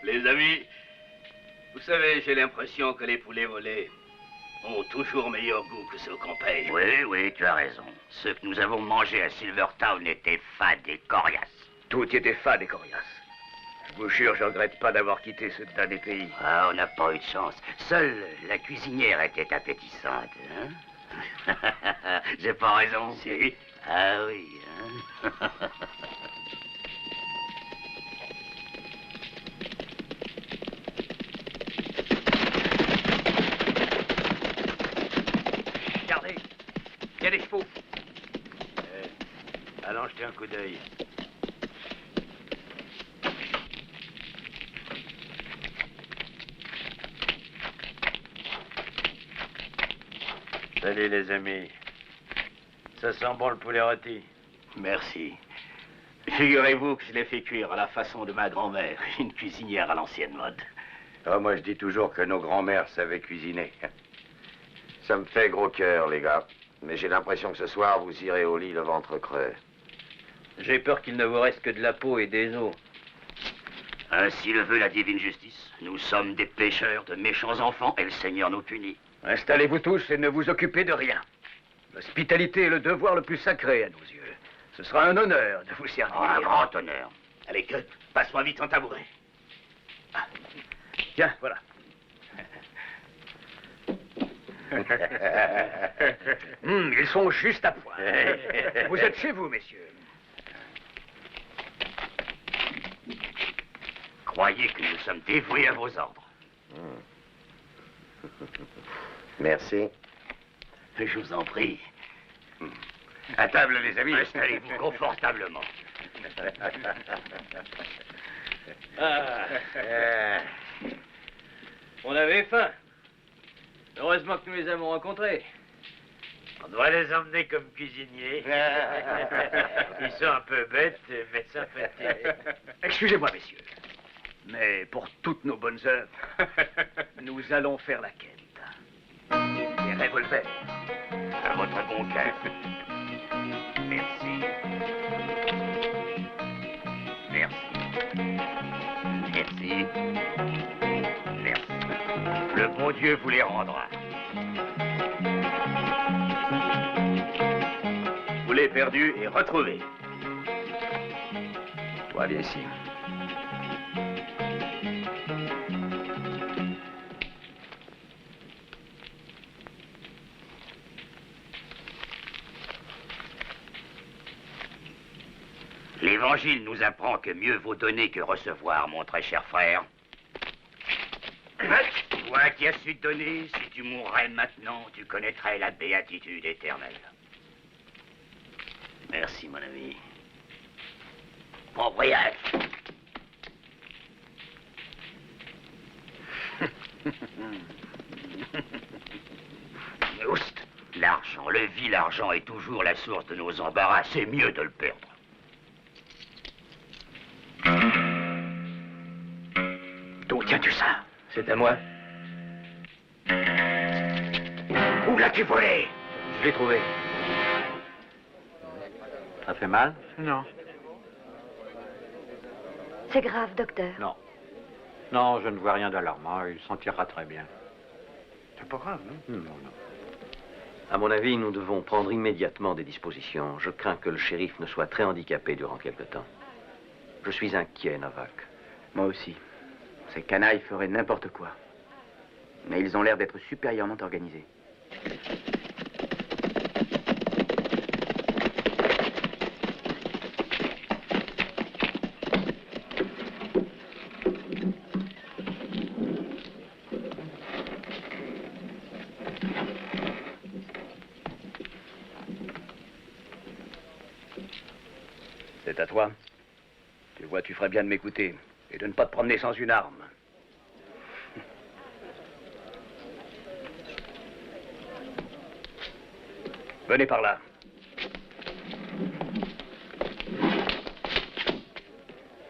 Les amis, vous savez, j'ai l'impression que les poulets volés ont toujours meilleur goût que ceux qu'on paye. Oui, oui, tu as raison. Ceux que nous avons mangés à Silvertown étaient fades et coriaces. Tout y était fade et coriace. Je vous jure, je regrette pas d'avoir quitté ce tas des pays. Ah, on n'a pas eu de chance. Seule la cuisinière était appétissante. Hein? J'ai pas raison? Si. Ah oui, hein? Regardez, il y a des chevaux. Allons jeter un coup d'œil. Salut les amis. Ça sent bon le poulet rôti. Merci. Figurez-vous que je l'ai fait cuire à la façon de ma grand-mère, une cuisinière à l'ancienne mode. Oh, moi, je dis toujours que nos grands-mères savaient cuisiner. Ça me fait gros cœur, les gars. Mais j'ai l'impression que ce soir, vous irez au lit le ventre creux. J'ai peur qu'il ne vous reste que de la peau et des os. Ainsi le veut la divine justice. Nous sommes des pécheurs, de méchants enfants, et le Seigneur nous punit. Installez-vous tous et ne vous occupez de rien. L'hospitalité est le devoir le plus sacré à nos yeux. Ce sera un honneur de vous servir. Oh, un grand honneur. Allez, Kurt, passe-moi vite ton tabouret. Tiens, voilà. Ils sont juste à point. Vous êtes chez vous, messieurs. Croyez que nous sommes dévoués à vos ordres. Merci. Je vous en prie. À table, les amis. Installez-vous confortablement. On avait faim. Heureusement que nous les avons rencontrés. On doit les emmener comme cuisiniers. Ils sont un peu bêtes, mais sympathiques. Excusez-moi, messieurs. Mais pour toutes nos bonnes œuvres, nous allons faire la quête. Les revolvers. À votre bon cœur. Merci. Merci. Merci. Merci. Le bon Dieu vous les rendra. Vous l'avez perdu et retrouvé. Toi, viens ici. L'Évangile nous apprend que mieux vaut donner que recevoir, mon très cher frère. Toi qui as su donner, si tu mourrais maintenant, tu connaîtrais la béatitude éternelle. Merci, mon ami. Bon voyage. Oust, l'argent, le vil argent est toujours la source de nos embarras. C'est mieux de le perdre. D'où tiens-tu ça? C'est à moi. Où l'as-tu volé? Je l'ai trouvé. Ça fait mal? Non. C'est grave, docteur. Non. Non, je ne vois rien d'alarmant. Il s'en tirera très bien. C'est pas grave, non? Non, non. À mon avis, nous devons prendre immédiatement des dispositions. Je crains que le shérif ne soit très handicapé durant quelque temps. Je suis inquiet, Novak. Moi aussi. Ces canailles feraient n'importe quoi. Mais ils ont l'air d'être supérieurement organisés. C'est à toi. Tu vois, tu ferais bien de m'écouter et de ne pas te promener sans une arme. Venez par là.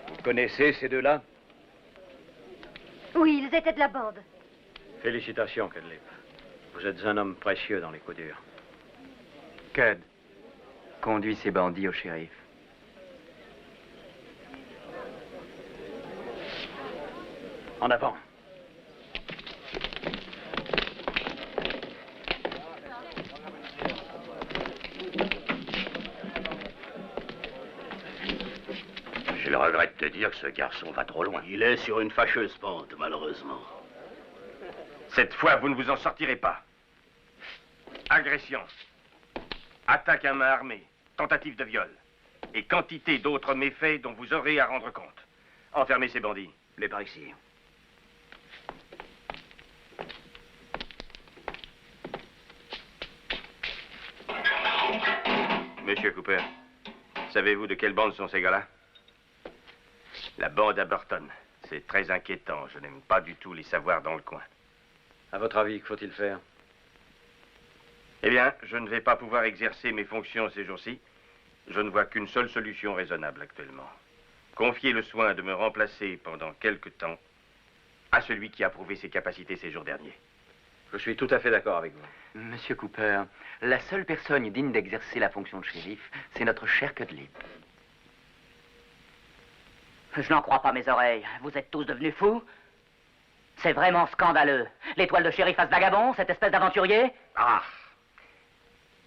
Vous connaissez ces deux-là? Oui, ils étaient de la bande. Félicitations, Kedlip. Vous êtes un homme précieux dans les coups durs. Cud, conduis ces bandits au shérif. En avant. Je le regrette de dire que ce garçon va trop loin. Il est sur une fâcheuse pente, malheureusement. Cette fois, vous ne vous en sortirez pas. Agression, attaque à main armée, tentative de viol et quantité d'autres méfaits dont vous aurez à rendre compte. Enfermez ces bandits. Les par ici. Monsieur Cooper, savez-vous de quelle bande sont ces gars-là? La bande à Burton. C'est très inquiétant. Je n'aime pas du tout les savoirs dans le coin. À votre avis, que faut-il faire? Eh bien, je ne vais pas pouvoir exercer mes fonctions ces jours-ci. Je ne vois qu'une seule solution raisonnable actuellement. Confier le soin de me remplacer pendant quelque temps à celui qui a prouvé ses capacités ces jours derniers. Je suis tout à fait d'accord avec vous. Monsieur Cooper, la seule personne digne d'exercer la fonction de shérif, c'est notre cher Cudlip. Je n'en crois pas mes oreilles. Vous êtes tous devenus fous? C'est vraiment scandaleux. L'étoile de shérif à ce vagabond, cette espèce d'aventurier? Ah!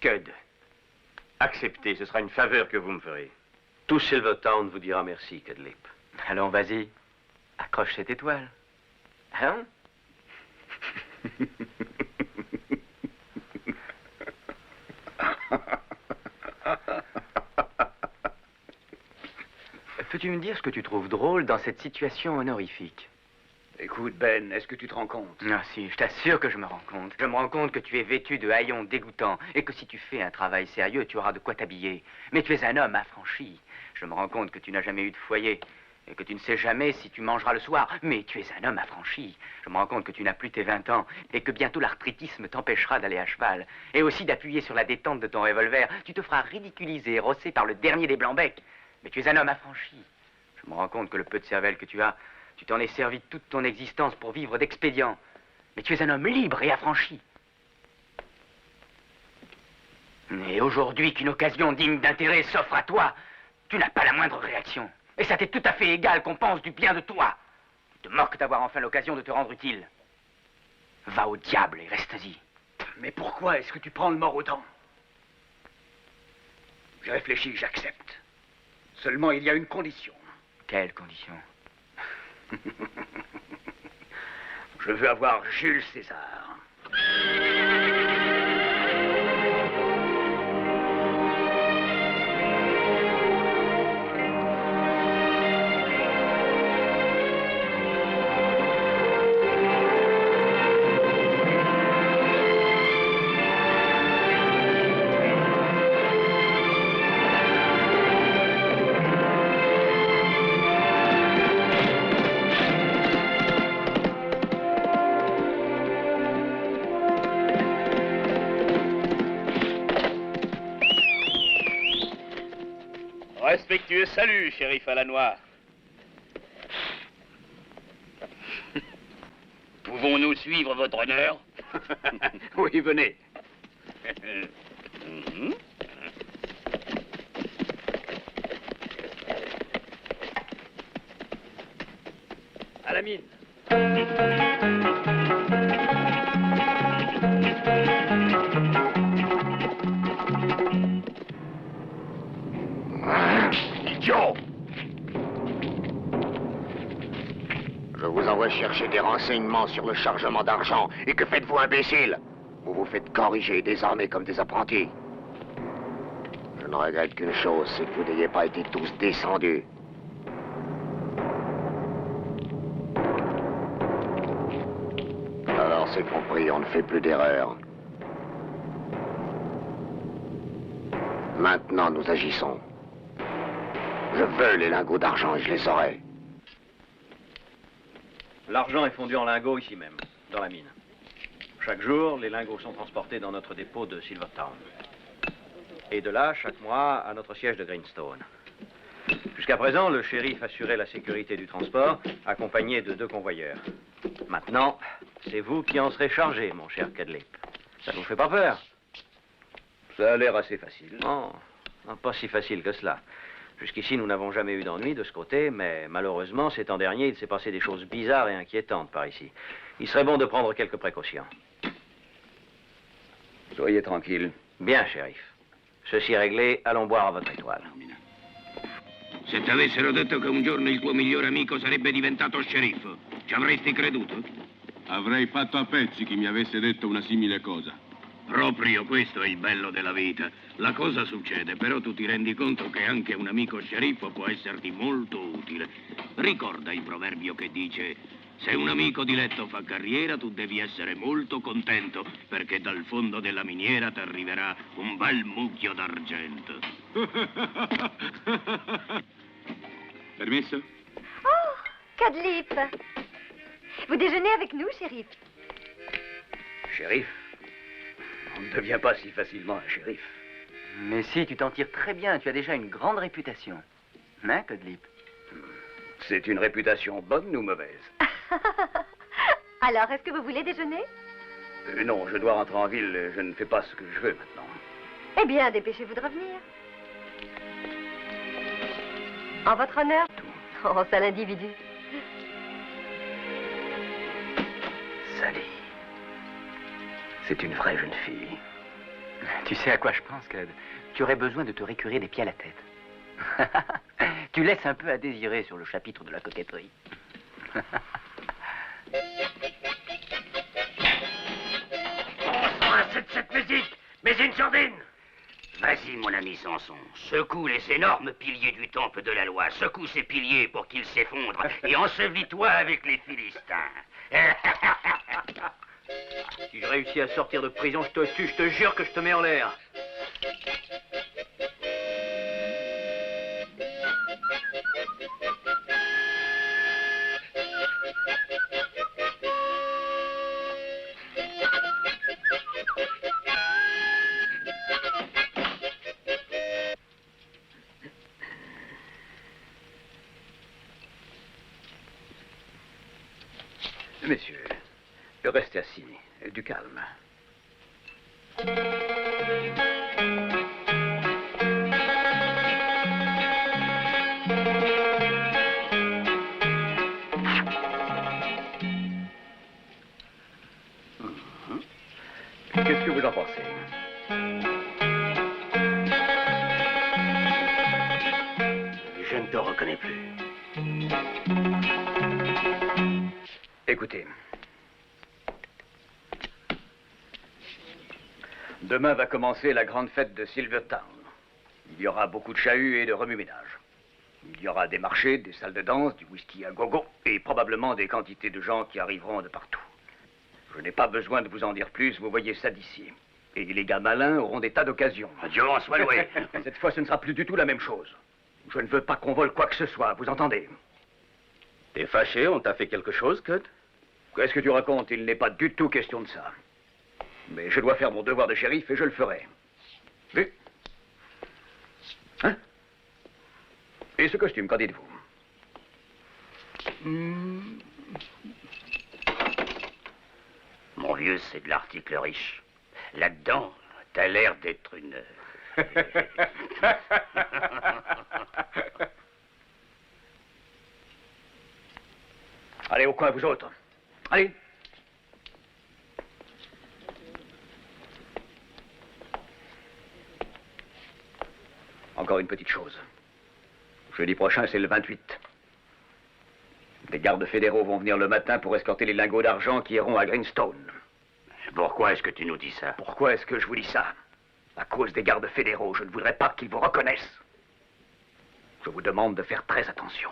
Cud, acceptez, ce sera une faveur que vous me ferez. Tout Silvertown vous dira merci, Kedlip. Allons, vas-y. Accroche cette étoile. Hein? Peux-tu me dire ce que tu trouves drôle dans cette situation honorifique? Écoute, Ben, est-ce que tu te rends compte? Ah si, je t'assure que je me rends compte. Je me rends compte que tu es vêtu de haillons dégoûtants et que si tu fais un travail sérieux, tu auras de quoi t'habiller. Mais tu es un homme affranchi. Je me rends compte que tu n'as jamais eu de foyer et que tu ne sais jamais si tu mangeras le soir. Mais tu es un homme affranchi. Je me rends compte que tu n'as plus tes 20 ans et que bientôt l'arthritisme t'empêchera d'aller à cheval. Et aussi d'appuyer sur la détente de ton revolver. Tu te feras ridiculiser et rosser par le dernier des blancs-becs. Mais tu es un homme affranchi. Je me rends compte que le peu de cervelle que tu as, tu t'en es servi toute ton existence pour vivre d'expédients. Mais tu es un homme libre et affranchi. Et aujourd'hui qu'une occasion digne d'intérêt s'offre à toi, tu n'as pas la moindre réaction. Et ça t'est tout à fait égal qu'on pense du bien de toi. Tu te moques d'avoir enfin l'occasion de te rendre utile. Va au diable et reste-y. Mais pourquoi est-ce que tu prends le mort aux dents? J'ai réfléchi, j'accepte. Seulement, il y a une condition. Quelle condition? Je veux avoir Jules César. Respectueux salut, shérif à la noire. Pouvons-nous suivre votre honneur? Oui, venez. la mine. Idiot! Je vous envoie chercher des renseignements sur le chargement d'argent. Et que faites-vous, imbécile? Vous vous faites corriger et désarmer comme des apprentis. Je ne regrette qu'une chose, c'est que vous n'ayez pas été tous descendus. Alors c'est compris, on ne fait plus d'erreurs. Maintenant, nous agissons. Je veux les lingots d'argent et je les aurai. L'argent est fondu en lingots ici même, dans la mine. Chaque jour, les lingots sont transportés dans notre dépôt de Silvertown. Et de là, chaque mois, à notre siège de Greenstone. Jusqu'à présent, le shérif assurait la sécurité du transport, accompagné de 2 convoyeurs. Maintenant, c'est vous qui en serez chargé, mon cher Cadlip. Ça ne vous fait pas peur? Ça a l'air assez facile. Non, pas si facile que cela. Jusqu'ici, nous n'avons jamais eu d'ennui de ce côté, mais malheureusement, ces temps derniers, il s'est passé des choses bizarres et inquiétantes par ici. Il serait bon de prendre quelques précautions. Soyez tranquille. Bien, shérif. Ceci réglé, allons boire à votre étoile. Se ti avessero detto che un giorno il tuo migliore amico sarebbe diventato sceriffo, ci avresti creduto? Avrei fatto a pezzi chi mi avesse detto una simile cosa. Proprio questo è il bello della vita. La cosa succede, però tu ti rendi conto che anche un amico sceriffo può esserti molto utile. Ricorda il proverbio che dice: se un amico di letto fa carriera, tu devi essere molto contento, perché dal fondo della miniera ti arriverà un bel mucchio d'argento. Permesso? Oh, Cadlip. Vous déjeunez avec nous, shérif? Shérif? On ne devient pas si facilement un shérif. Mais si, tu t'en tires très bien. Tu as déjà une grande réputation. Hein, Cadlip? C'est une réputation bonne ou mauvaise? Alors, est-ce que vous voulez déjeuner? Non, je dois rentrer en ville. Je ne fais pas ce que je veux maintenant. Eh bien, dépêchez-vous de revenir. En votre honneur? Oh, sale individu. Sally. C'est une vraie jeune fille. Tu sais à quoi je pense, Cud? Tu aurais besoin de te récurer des pieds à la tête. Tu laisses un peu à désirer sur le chapitre de la coquetterie. Cette musique, mais une sordine. Vas-y, mon ami Samson, secoue les énormes piliers du temple de la loi. Secoue ces piliers pour qu'ils s'effondrent et ensevelis-toi avec les Philistins. Si je réussis à sortir de prison, je te tue, je te jure que je te mets en l'air. Messieurs, restez assis. Du calme. Qu'est-ce que vous en pensez? Je ne te reconnais plus. Écoutez. Demain va commencer la grande fête de Silvertown. Il y aura beaucoup de chahuts et de remue-ménage. Il y aura des marchés, des salles de danse, du whisky à gogo et probablement des quantités de gens qui arriveront de partout. Je n'ai pas besoin de vous en dire plus, vous voyez ça d'ici. Et les gars malins auront des tas d'occasions. Dieu en soit loué. Cette fois, ce ne sera plus du tout la même chose. Je ne veux pas qu'on vole quoi que ce soit, vous entendez? T'es fâché, on t'a fait quelque chose, Cud? Qu'est-ce que tu racontes? Il n'est pas du tout question de ça. Mais je dois faire mon devoir de shérif et je le ferai. Vu? Hein? Et ce costume, qu'en dites-vous? Mon vieux, c'est de l'article riche. Là-dedans, t'as l'air d'être une... Allez, au coin, vous autres. Allez. Encore une petite chose. Jeudi prochain, c'est le 28. Des gardes fédéraux vont venir le matin pour escorter les lingots d'argent qui iront à Greenstone. Pourquoi est-ce que tu nous dis ça? Pourquoi est-ce que je vous dis ça? À cause des gardes fédéraux, je ne voudrais pas qu'ils vous reconnaissent. Je vous demande de faire très attention.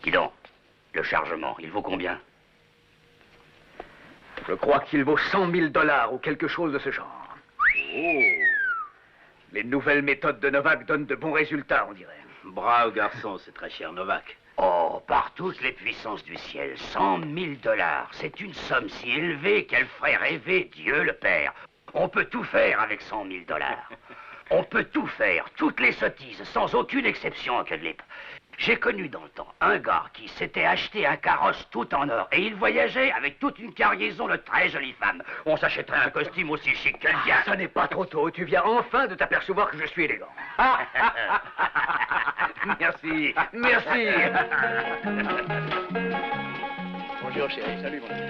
Dis donc, le chargement, il vaut combien? Je crois qu'il vaut 100 000 $ ou quelque chose de ce genre. Oh! Les nouvelles méthodes de Novak donnent de bons résultats, on dirait. Bravo garçon, c'est très cher, Novak. Oh, par toutes les puissances du ciel, 100 000 $. C'est une somme si élevée qu'elle ferait rêver Dieu le Père. On peut tout faire avec 100 000 $. On peut tout faire, toutes les sottises, sans aucune exception, Cudlip. J'ai connu dans le temps un gars qui s'était acheté un carrosse tout en or et il voyageait avec toute une cargaison de très jolies femmes. On s'achèterait un costume aussi chic que le tien. Ce n'est pas trop tôt. Tu viens enfin de t'apercevoir que je suis élégant. Merci. Merci. Bonjour, chérie. Salut, mon ami.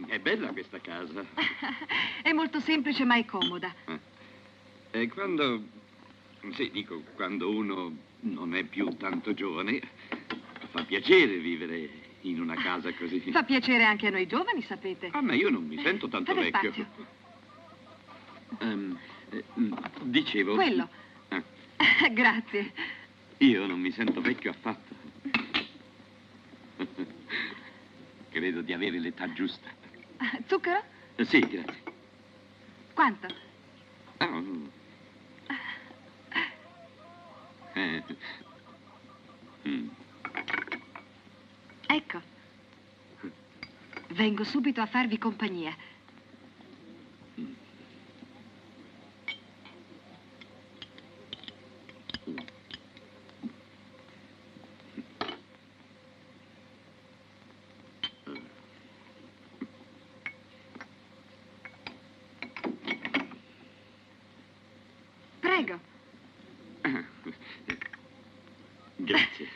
È bella questa casa. È molto semplice ma è comoda. E quando... Sì, dico, quando uno non è più tanto giovane, fa piacere vivere in una casa così. Fa piacere anche a noi giovani, sapete. Ah, ma io non mi sento tanto Fate vecchio. Dicevo... Quello. Grazie. Io non mi sento vecchio affatto. Credo di avere l'età giusta. Zucchero? Sì, grazie. Quanto? Ecco. Vengo subito a farvi compagnia. Prego. Grazie.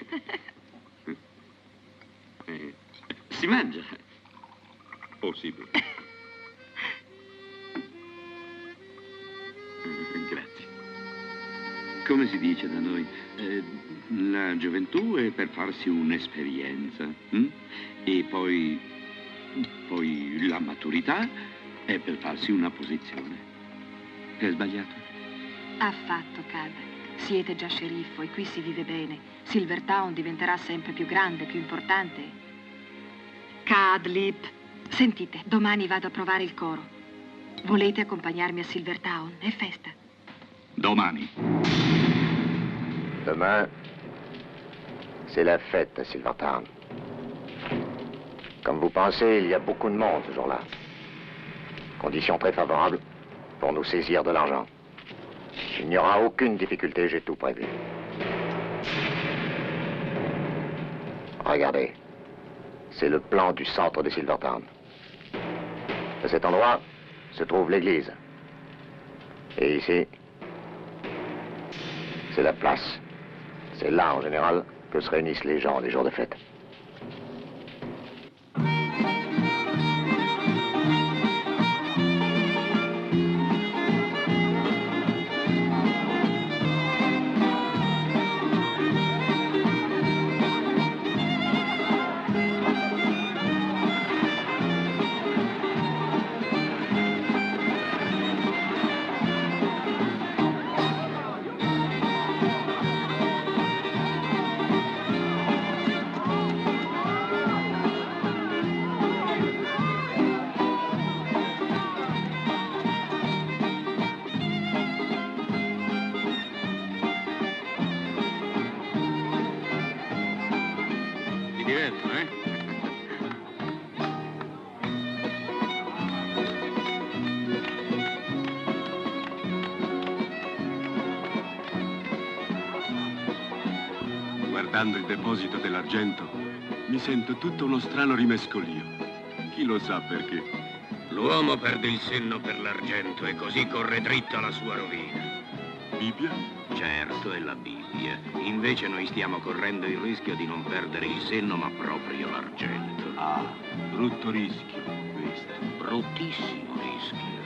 Si mangia? Oh, sì. Grazie. Come si dice da noi, la gioventù è per farsi un'esperienza. E poi la maturità è per farsi una posizione. È sbagliato? Affatto, Cad. Siete già sceriffo e qui si vive bene. Silvertown diventerà sempre più grande, più importante. Cudlip, sentite, domani vado a provare il coro. Volete accompagnarmi a Silvertown? È festa. Domani. Demain, c'est la fête à Silvertown. Comme vous pensez, il y a beaucoup de monde ce jour-là. Conditions très favorables pour nous saisir de l'argent. Il n'y aura aucune difficulté, j'ai tout prévu. Regardez, c'est le plan du centre de Silvertown. À cet endroit se trouve l'église. Et ici, c'est la place. C'est là, en général, que se réunissent les gens les jours de fête. guardando il deposito dell'argento, mi sento tutto uno strano rimescolio. Chi lo sa perché? L'uomo perde il senno per l'argento e così corre dritto alla sua rovina. Bibbia? Certo, è la Bibbia. Invece noi stiamo correndo il rischio di non perdere il senno, ma proprio l'argento. Ah, brutto rischio questo. Bruttissimo rischio.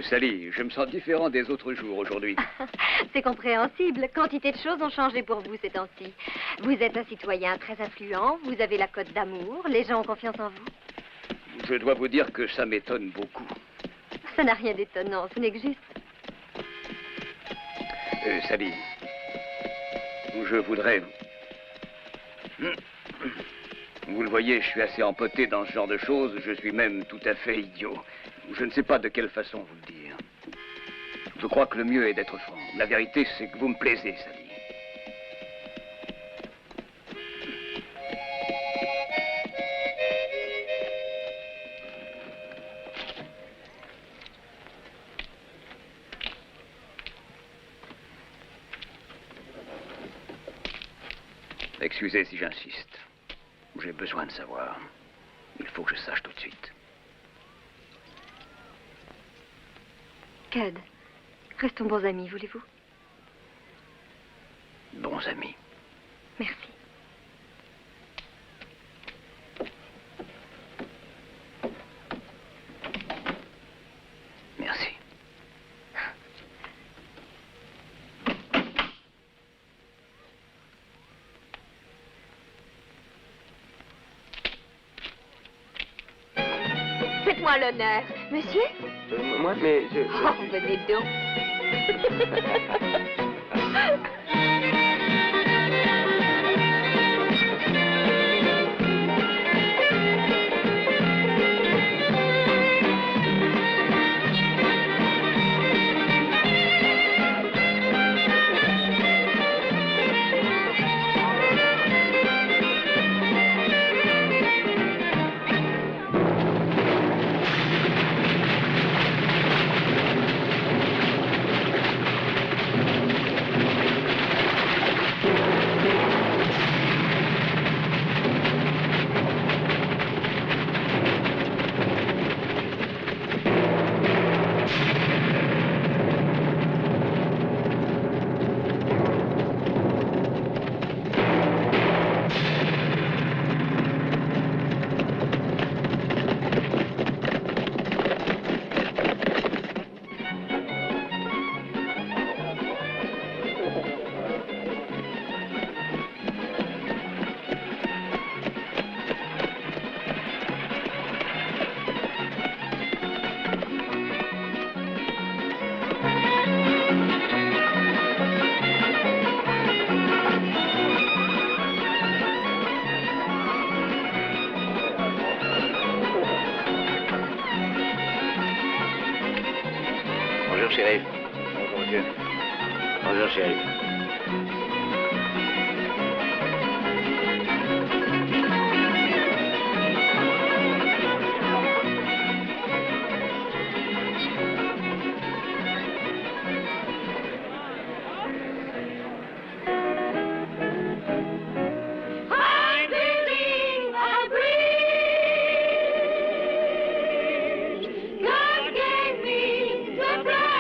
Sally, je me sens différent des autres jours aujourd'hui. C'est compréhensible. Quantité de choses ont changé pour vous ces temps-ci. Vous êtes un citoyen très influent, vous avez la cote d'amour, les gens ont confiance en vous. Je dois vous dire que ça m'étonne beaucoup. Ça n'a rien d'étonnant, ce n'est que juste. Sally, je voudrais... Vous le voyez, je suis assez empoté dans ce genre de choses. Je suis même tout à fait idiot. Je ne sais pas de quelle façon vous le dire. Je crois que le mieux est d'être franc. La vérité, c'est que vous me plaisez, Sally. Excusez si j'insiste. J'ai besoin de savoir. Il faut que je sache tout de suite. Cud, restons bons amis, voulez-vous? Bons amis. Merci. Merci. Faites-moi l'honneur. Monsieur? Moi, mais je... Oh, venez donc. Bonjour, shérif. Bonjour, monsieur. Bonjour, shérif. God gave me the plan.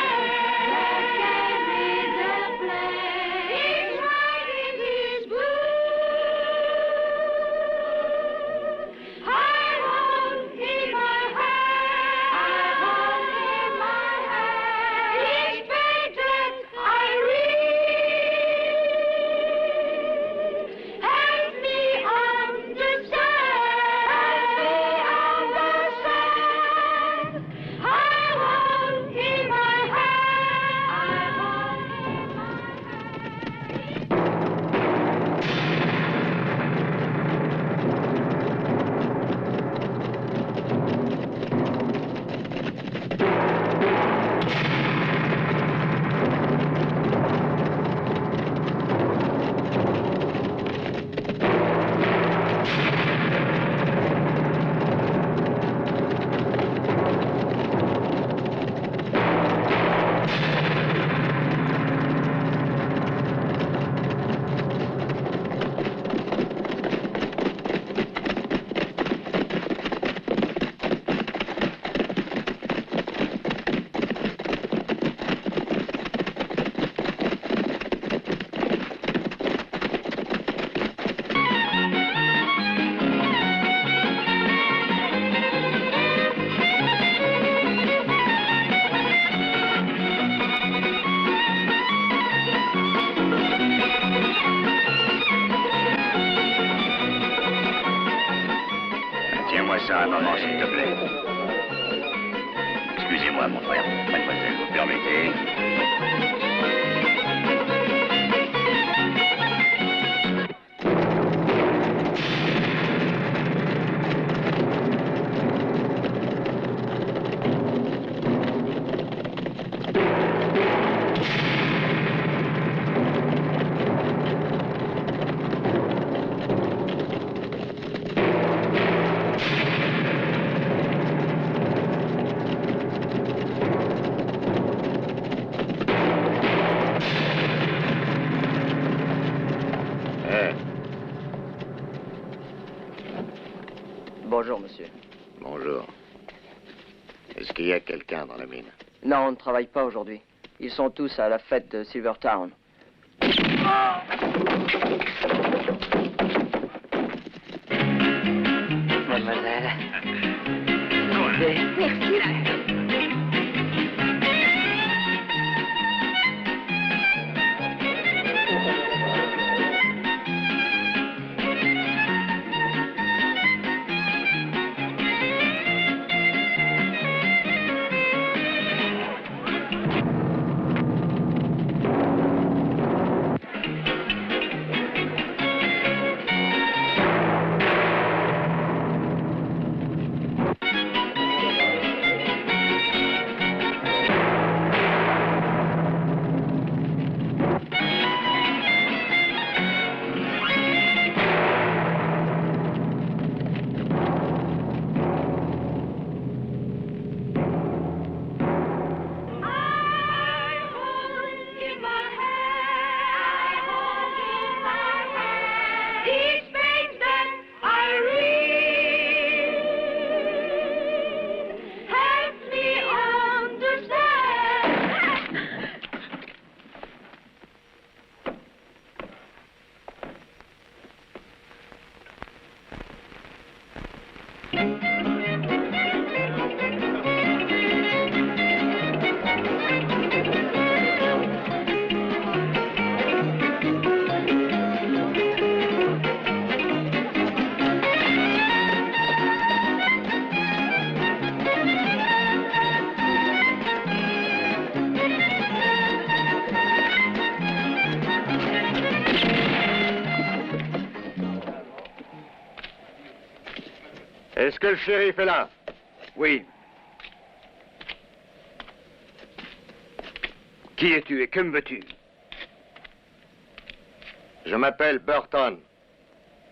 Excusez-moi, mon frère. Mademoiselle, vous permettez? Bonjour, monsieur. Bonjour. Est-ce qu'il y a quelqu'un dans la mine? Non, on ne travaille pas aujourd'hui. Ils sont tous à la fête de Silvertown. Mademoiselle. Merci. Est-ce que le shérif est là? Oui. Qui es-tu et que me veux-tu? Je m'appelle Burton.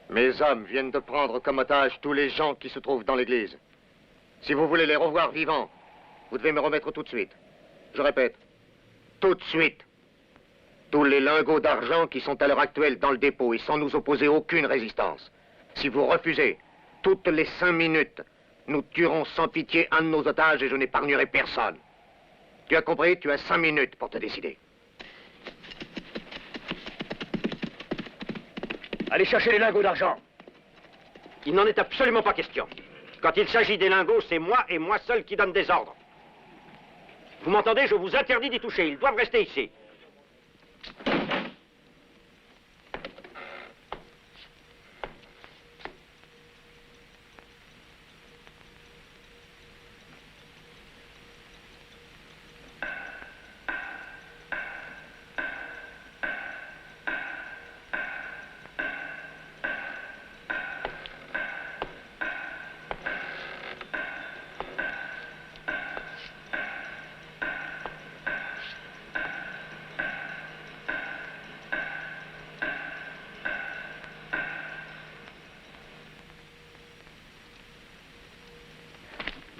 Mes hommes viennent de prendre comme otage tous les gens qui se trouvent dans l'église. Si vous voulez les revoir vivants, vous devez me remettre tout de suite. Je répète, tout de suite. Tous les lingots d'argent qui sont à l'heure actuelle dans le dépôt et sans nous opposer aucune résistance. Si vous refusez, toutes les 5 minutes, nous tuerons sans pitié un de nos otages et je n'épargnerai personne. Tu as compris? Tu as 5 minutes pour te décider. Allez chercher les lingots d'argent. Il n'en est absolument pas question. Quand il s'agit des lingots, c'est moi et moi seul qui donne des ordres. Vous m'entendez? Je vous interdis d'y toucher. Ils doivent rester ici.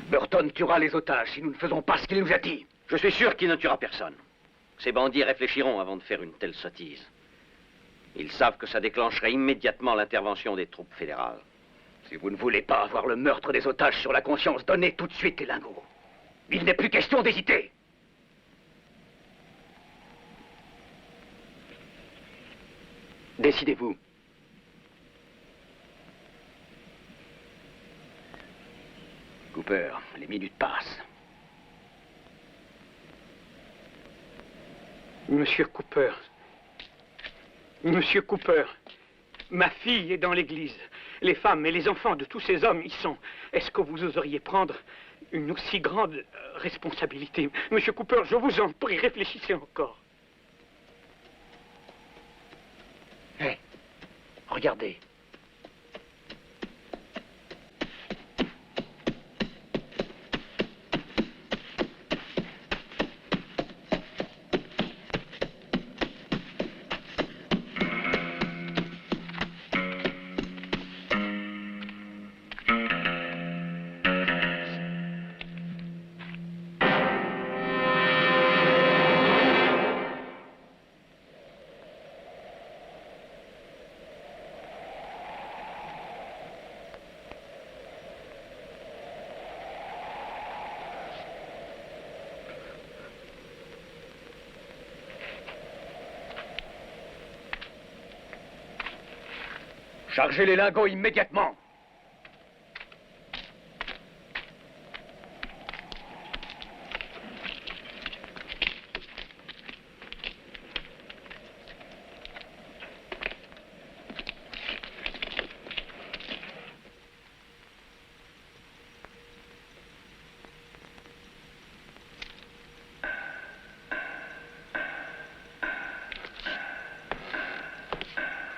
Burton tuera les otages si nous ne faisons pas ce qu'il nous a dit. Je suis sûr qu'il ne tuera personne. Ces bandits réfléchiront avant de faire une telle sottise. Ils savent que ça déclencherait immédiatement l'intervention des troupes fédérales. Si vous ne voulez pas avoir le meurtre des otages sur la conscience, donnez tout de suite les lingots. Il n'est plus question d'hésiter. Décidez-vous. Cooper, les minutes passent. Monsieur Cooper. Monsieur Cooper. Ma fille est dans l'église. Les femmes et les enfants de tous ces hommes y sont. Est-ce que vous oseriez prendre Une aussi grande responsabilité. Monsieur Cooper, je vous en prie, réfléchissez encore. Hé, regardez. Chargez les lingots immédiatement.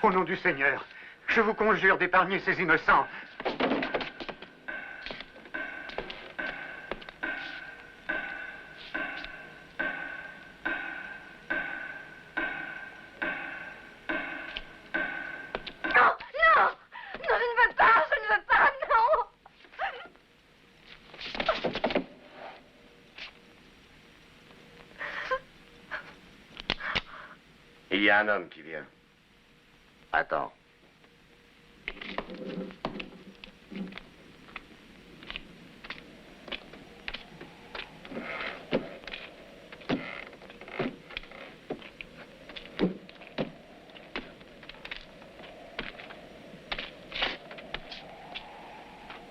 Au nom du Seigneur, je vous conjure d'épargner ces innocents. Non, non, non, je ne veux pas, non. Il y a un homme qui vient. Attends.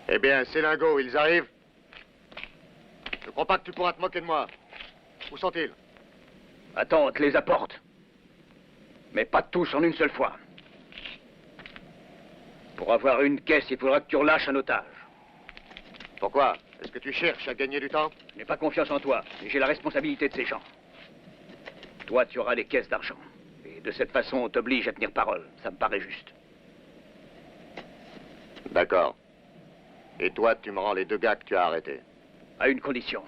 Eh bien, ces lingots, ils arrivent. Je crois pas que tu pourras te moquer de moi. Où sont-ils? Attends, on te les apporte. Mais pas tous en une seule fois. Pour avoir une caisse, il faudra que tu relâches un otage. Pourquoi? Est-ce que tu cherches à gagner du temps? Je n'ai pas confiance en toi, et j'ai la responsabilité de ces gens. Toi, tu auras des caisses d'argent. Et de cette façon, on t'oblige à tenir parole. Ça me paraît juste. D'accord. Et toi, tu me rends les 2 gars que tu as arrêtés. À une condition.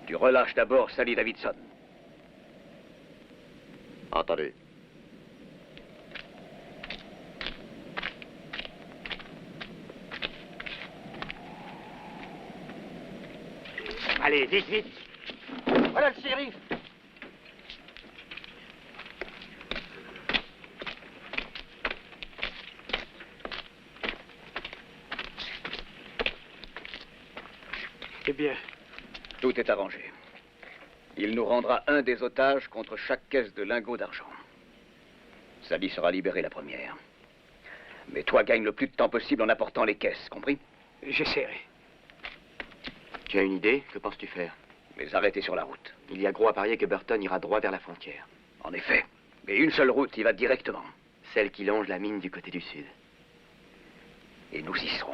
Tu relâches d'abord Sally Davidson. Entendu. Allez, vite, vite. Voilà le shérif. Eh bien, Tout est arrangé. Il nous rendra un des otages contre chaque caisse de lingots d'argent. Sally sera libérée la première. Mais toi, gagne le plus de temps possible en apportant les caisses, compris? j'essaierai. Tu as une idée? Que penses-tu faire? Les arrêter sur la route. Il y a gros à parier que Burton ira droit vers la frontière. En effet. Mais une seule route, il va directement. Celle qui longe la mine du côté du sud. Et nous y serons.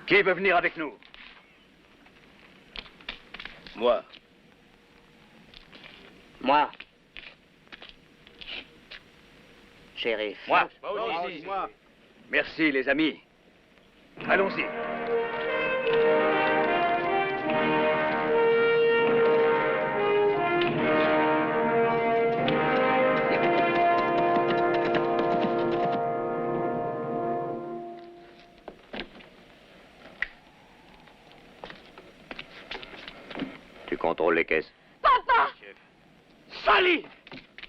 Qui veut venir avec nous? Moi. Moi. Shérif. Moi. Moi. Merci, les amis. Allons-y. Tu contrôles les caisses. Papa! Sally!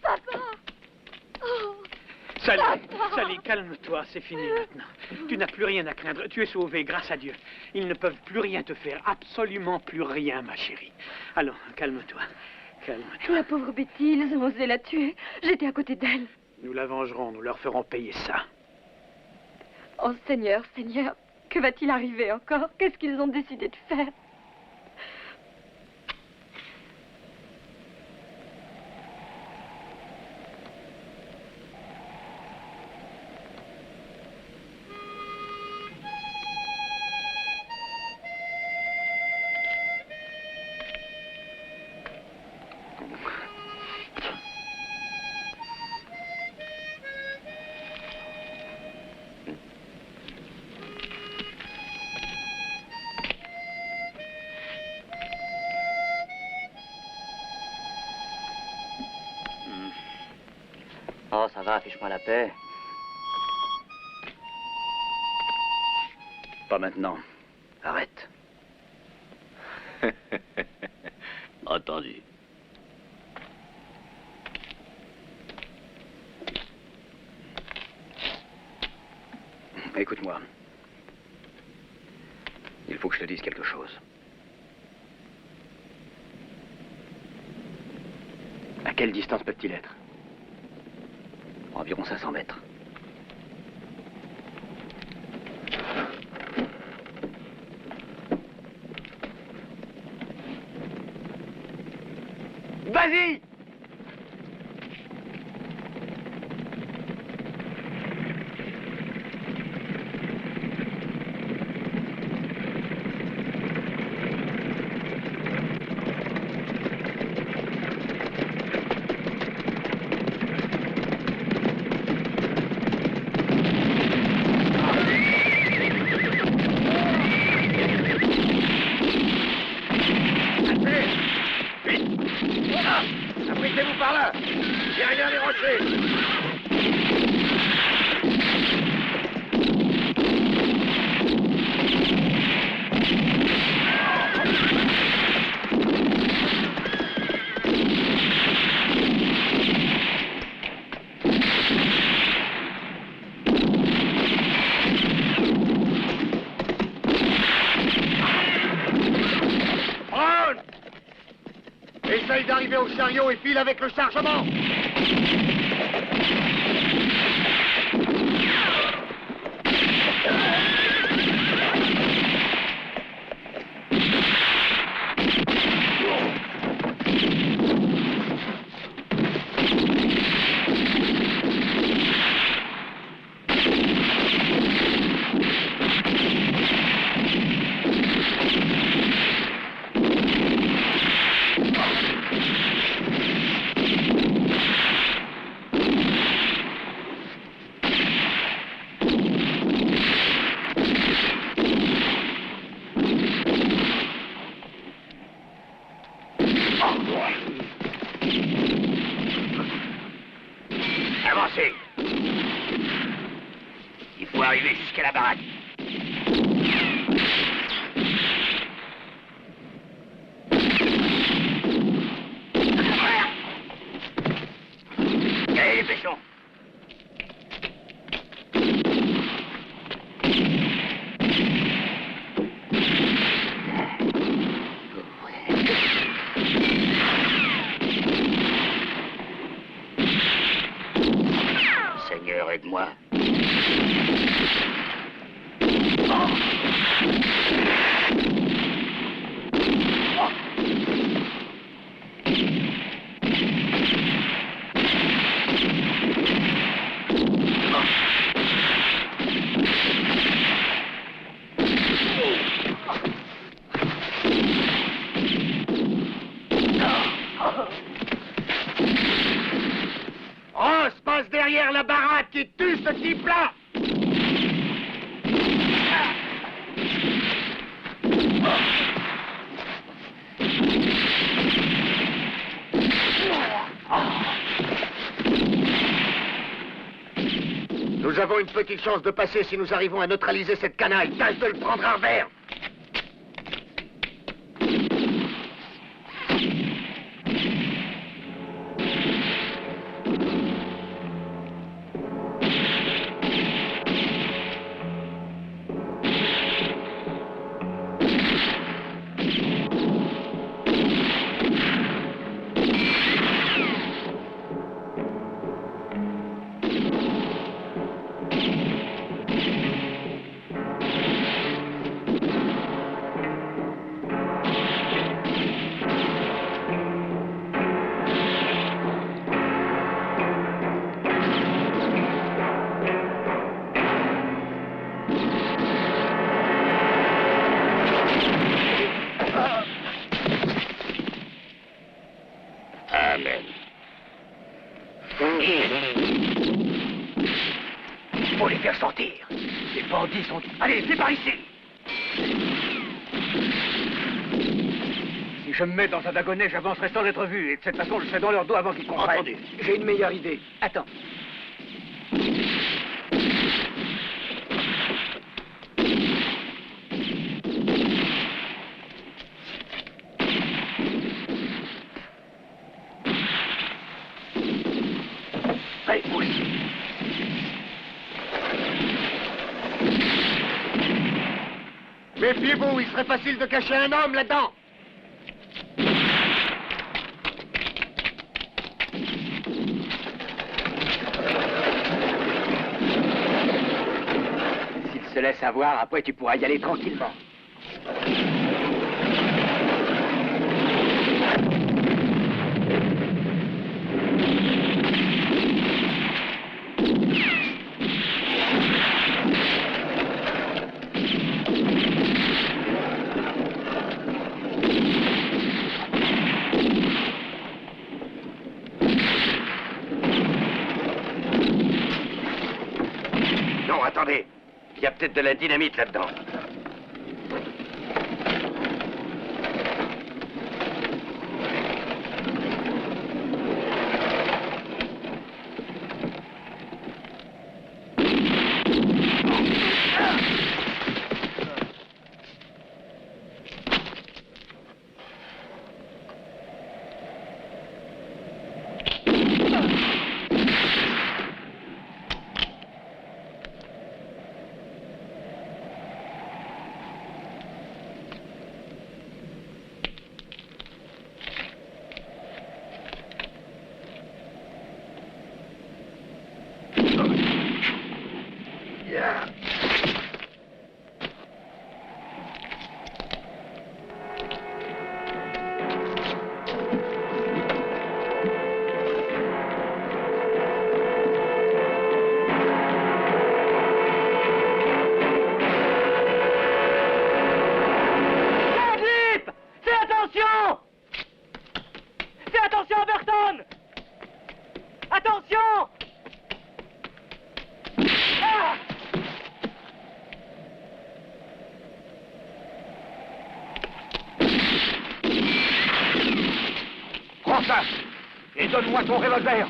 Papa! Oh! Sally, Papa! Sally, calme-toi, c'est fini maintenant. Tu n'as plus rien à craindre. Tu es sauvée, grâce à Dieu. Ils ne peuvent plus rien te faire, absolument plus rien, ma chérie. Allons, calme-toi, calme-toi. La pauvre Betty, ils ont osé la tuer. J'étais à côté d'elle. Nous la vengerons, nous leur ferons payer ça. Oh Seigneur, Seigneur, que va-t-il arriver encore? Qu'est-ce qu'ils ont décidé de faire? Oh, ça va, fiche-moi la paix. Pas maintenant. Arrête. Entendu. Écoute-moi. Il faut que je te dise quelque chose. À quelle distance peuvent-ils être? Environ 500 mètres. Vas-y! Abritez-vous par là! Derrière les rochers! Brown! Essaye d'arriver au chariot et file avec le chargement! Avancez. Il faut arriver jusqu'à la baraque. Allez, les pêchons. Seigneur, aide-moi. Ross, passe derrière la baraque et tue ce type-là! Nous avons une petite chance de passer si nous arrivons à neutraliser cette canaille. Tâche de le prendre à revers! Amen. Faut les faire sortir. Les bandits sont... Allez, viens par ici. Si je me mets dans un wagonnet, j'avancerai sans être vu. Et de cette façon, je serai dans leur dos avant qu'ils comprennent. Entendu. J'ai une meilleure idée. Attends. Méfiez-vous, il serait facile de cacher un homme là-dedans. S'il se laisse avoir, après tu pourras y aller tranquillement. Non, attendez. Il y a peut-être de la dynamite là-dedans. Prends ça et donne-moi ton revolver.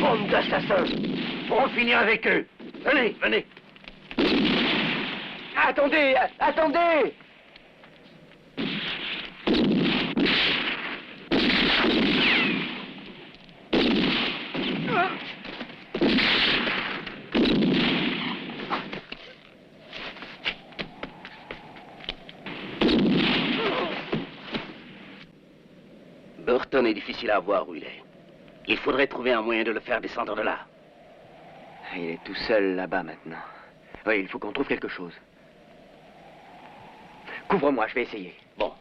Bande d'assassins! Pour en finir avec eux! Venez, venez! Attendez, attendez! Burton est difficile à voir où il est. Il faudrait trouver un moyen de le faire descendre de là. Il est tout seul là-bas maintenant. Oui, il faut qu'on trouve quelque chose. Couvre-moi, je vais essayer. Bon.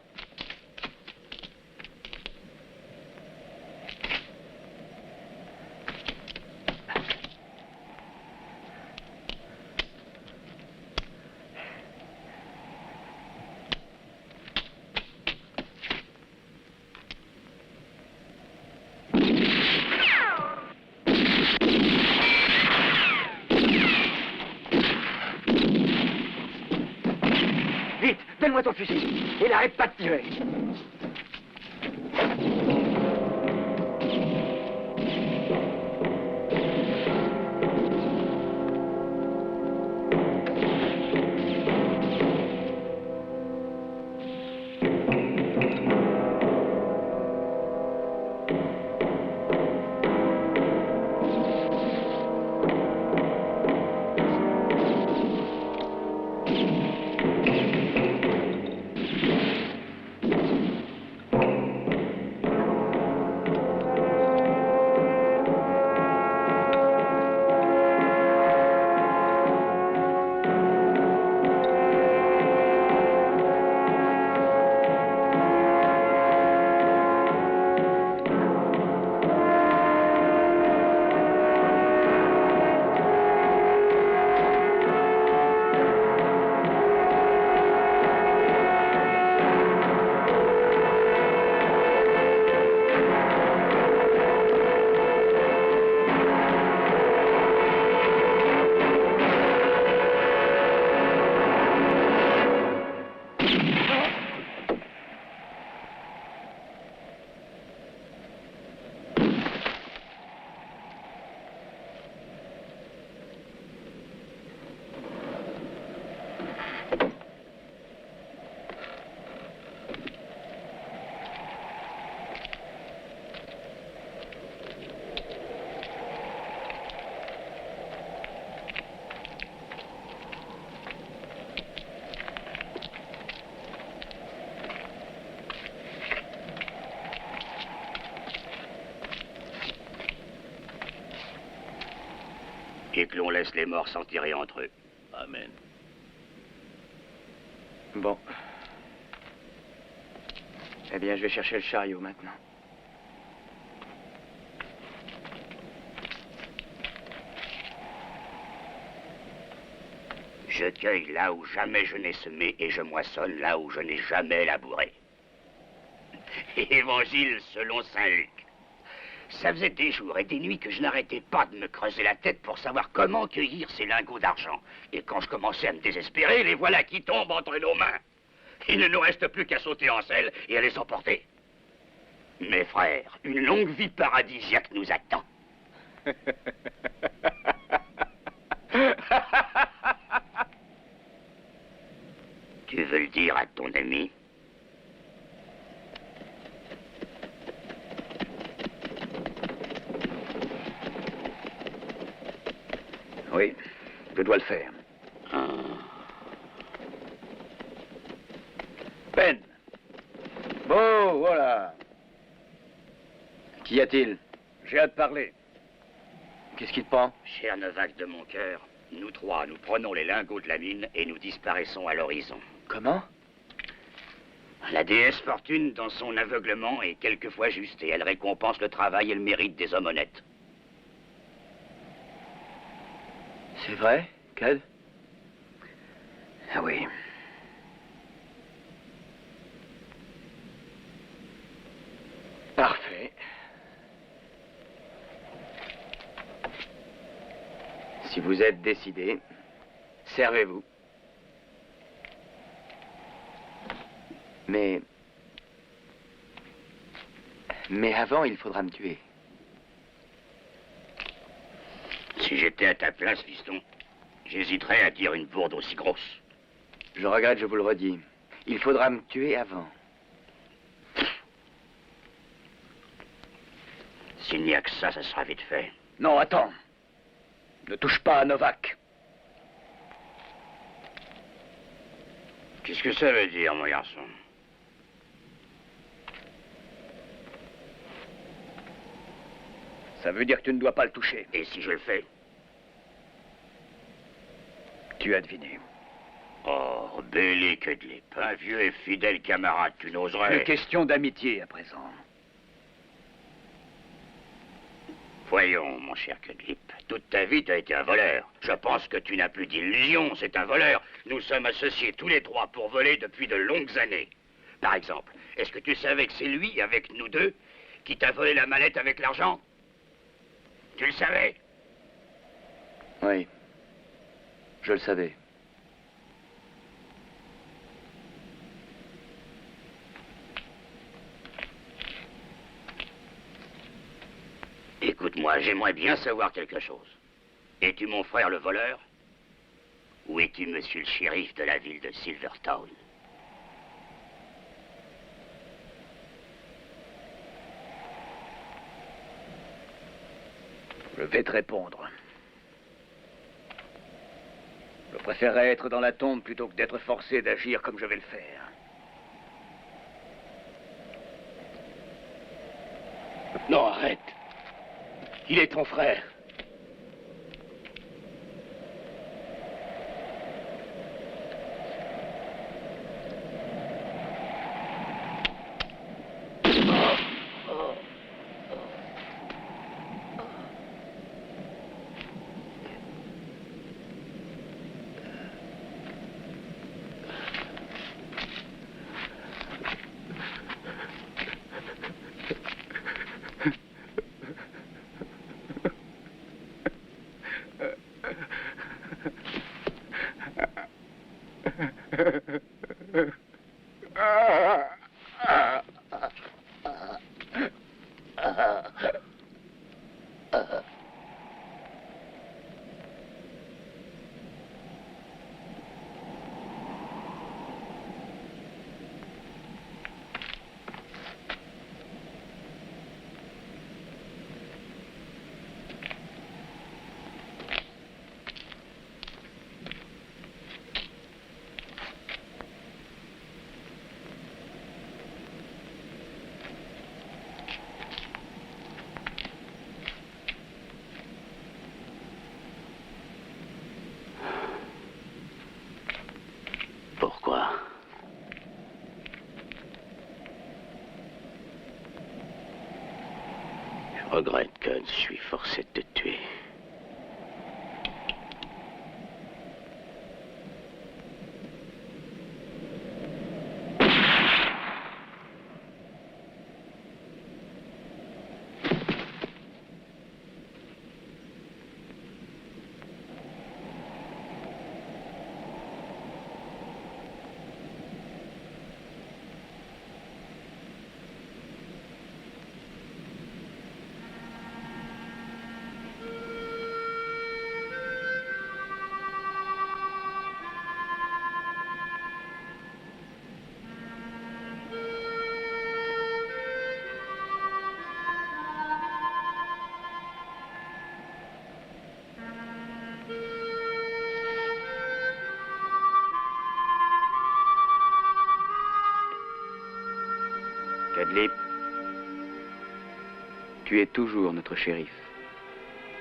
Vite, donne-moi ton fusil. Et n'arrête pas de tirer. Et que l'on laisse les morts s'en tirer entre eux. Amen. Bon. Eh bien, je vais chercher le chariot maintenant. Je cueille là où jamais je n'ai semé et je moissonne là où je n'ai jamais labouré. Évangile selon saint Luc. Ça faisait des jours et des nuits que je n'arrêtais pas de me creuser la tête pour savoir comment cueillir ces lingots d'argent. Et quand je commençais à me désespérer, les voilà qui tombent entre nos mains. Il ne nous reste plus qu'à sauter en selle et à les emporter. Mes frères, une longue vie paradisiaque nous attend. Tu veux le dire à ton ami? Oui, je dois le faire. Ben. Bon, voilà. Qu'y a-t-il? J'ai hâte de parler. Qu'est-ce qui te prend? Cher Novak de mon cœur, nous trois, nous prenons les lingots de la mine et nous disparaissons à l'horizon. Comment? La déesse Fortune, dans son aveuglement, est quelquefois juste et elle récompense le travail et le mérite des hommes honnêtes. C'est vrai, Cad? Ah oui. Parfait. Si vous êtes décidé, servez-vous. Mais avant, il faudra me tuer. Si j'étais à ta place, fiston, j'hésiterais à dire une bourde aussi grosse. Je regrette, je vous le redis. Il faudra me tuer avant. S'il n'y a que ça, ça sera vite fait. Non, attends. Ne touche pas à Novak. Qu'est-ce que ça veut dire, mon garçon? Ça veut dire que tu ne dois pas le toucher. Et si je le fais? Tu as deviné. Oh, Bélé Kedlip, un vieux et fidèle camarade, tu n'oserais... Une question d'amitié, à présent. Voyons, mon cher Kedlip, toute ta vie, tu as été un voleur. Je pense que tu n'as plus d'illusions, c'est un voleur. Nous sommes associés tous les trois pour voler depuis de longues années. Par exemple, est-ce que tu savais que c'est lui, avec nous deux, qui t'a volé la mallette avec l'argent? Tu le savais? Oui. Je le savais. Écoute-moi, j'aimerais bien savoir quelque chose. Es-tu mon frère le voleur? Ou es-tu monsieur le shérif de la ville de Silvertown? Je vais te répondre. Je préférerais être dans la tombe plutôt que d'être forcé d'agir comme je vais le faire. Non, arrête. Il est ton frère. regrette, Cud. Je suis forcé de te tuer. Cadlip, tu es toujours notre shérif.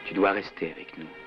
Tu dois rester avec nous.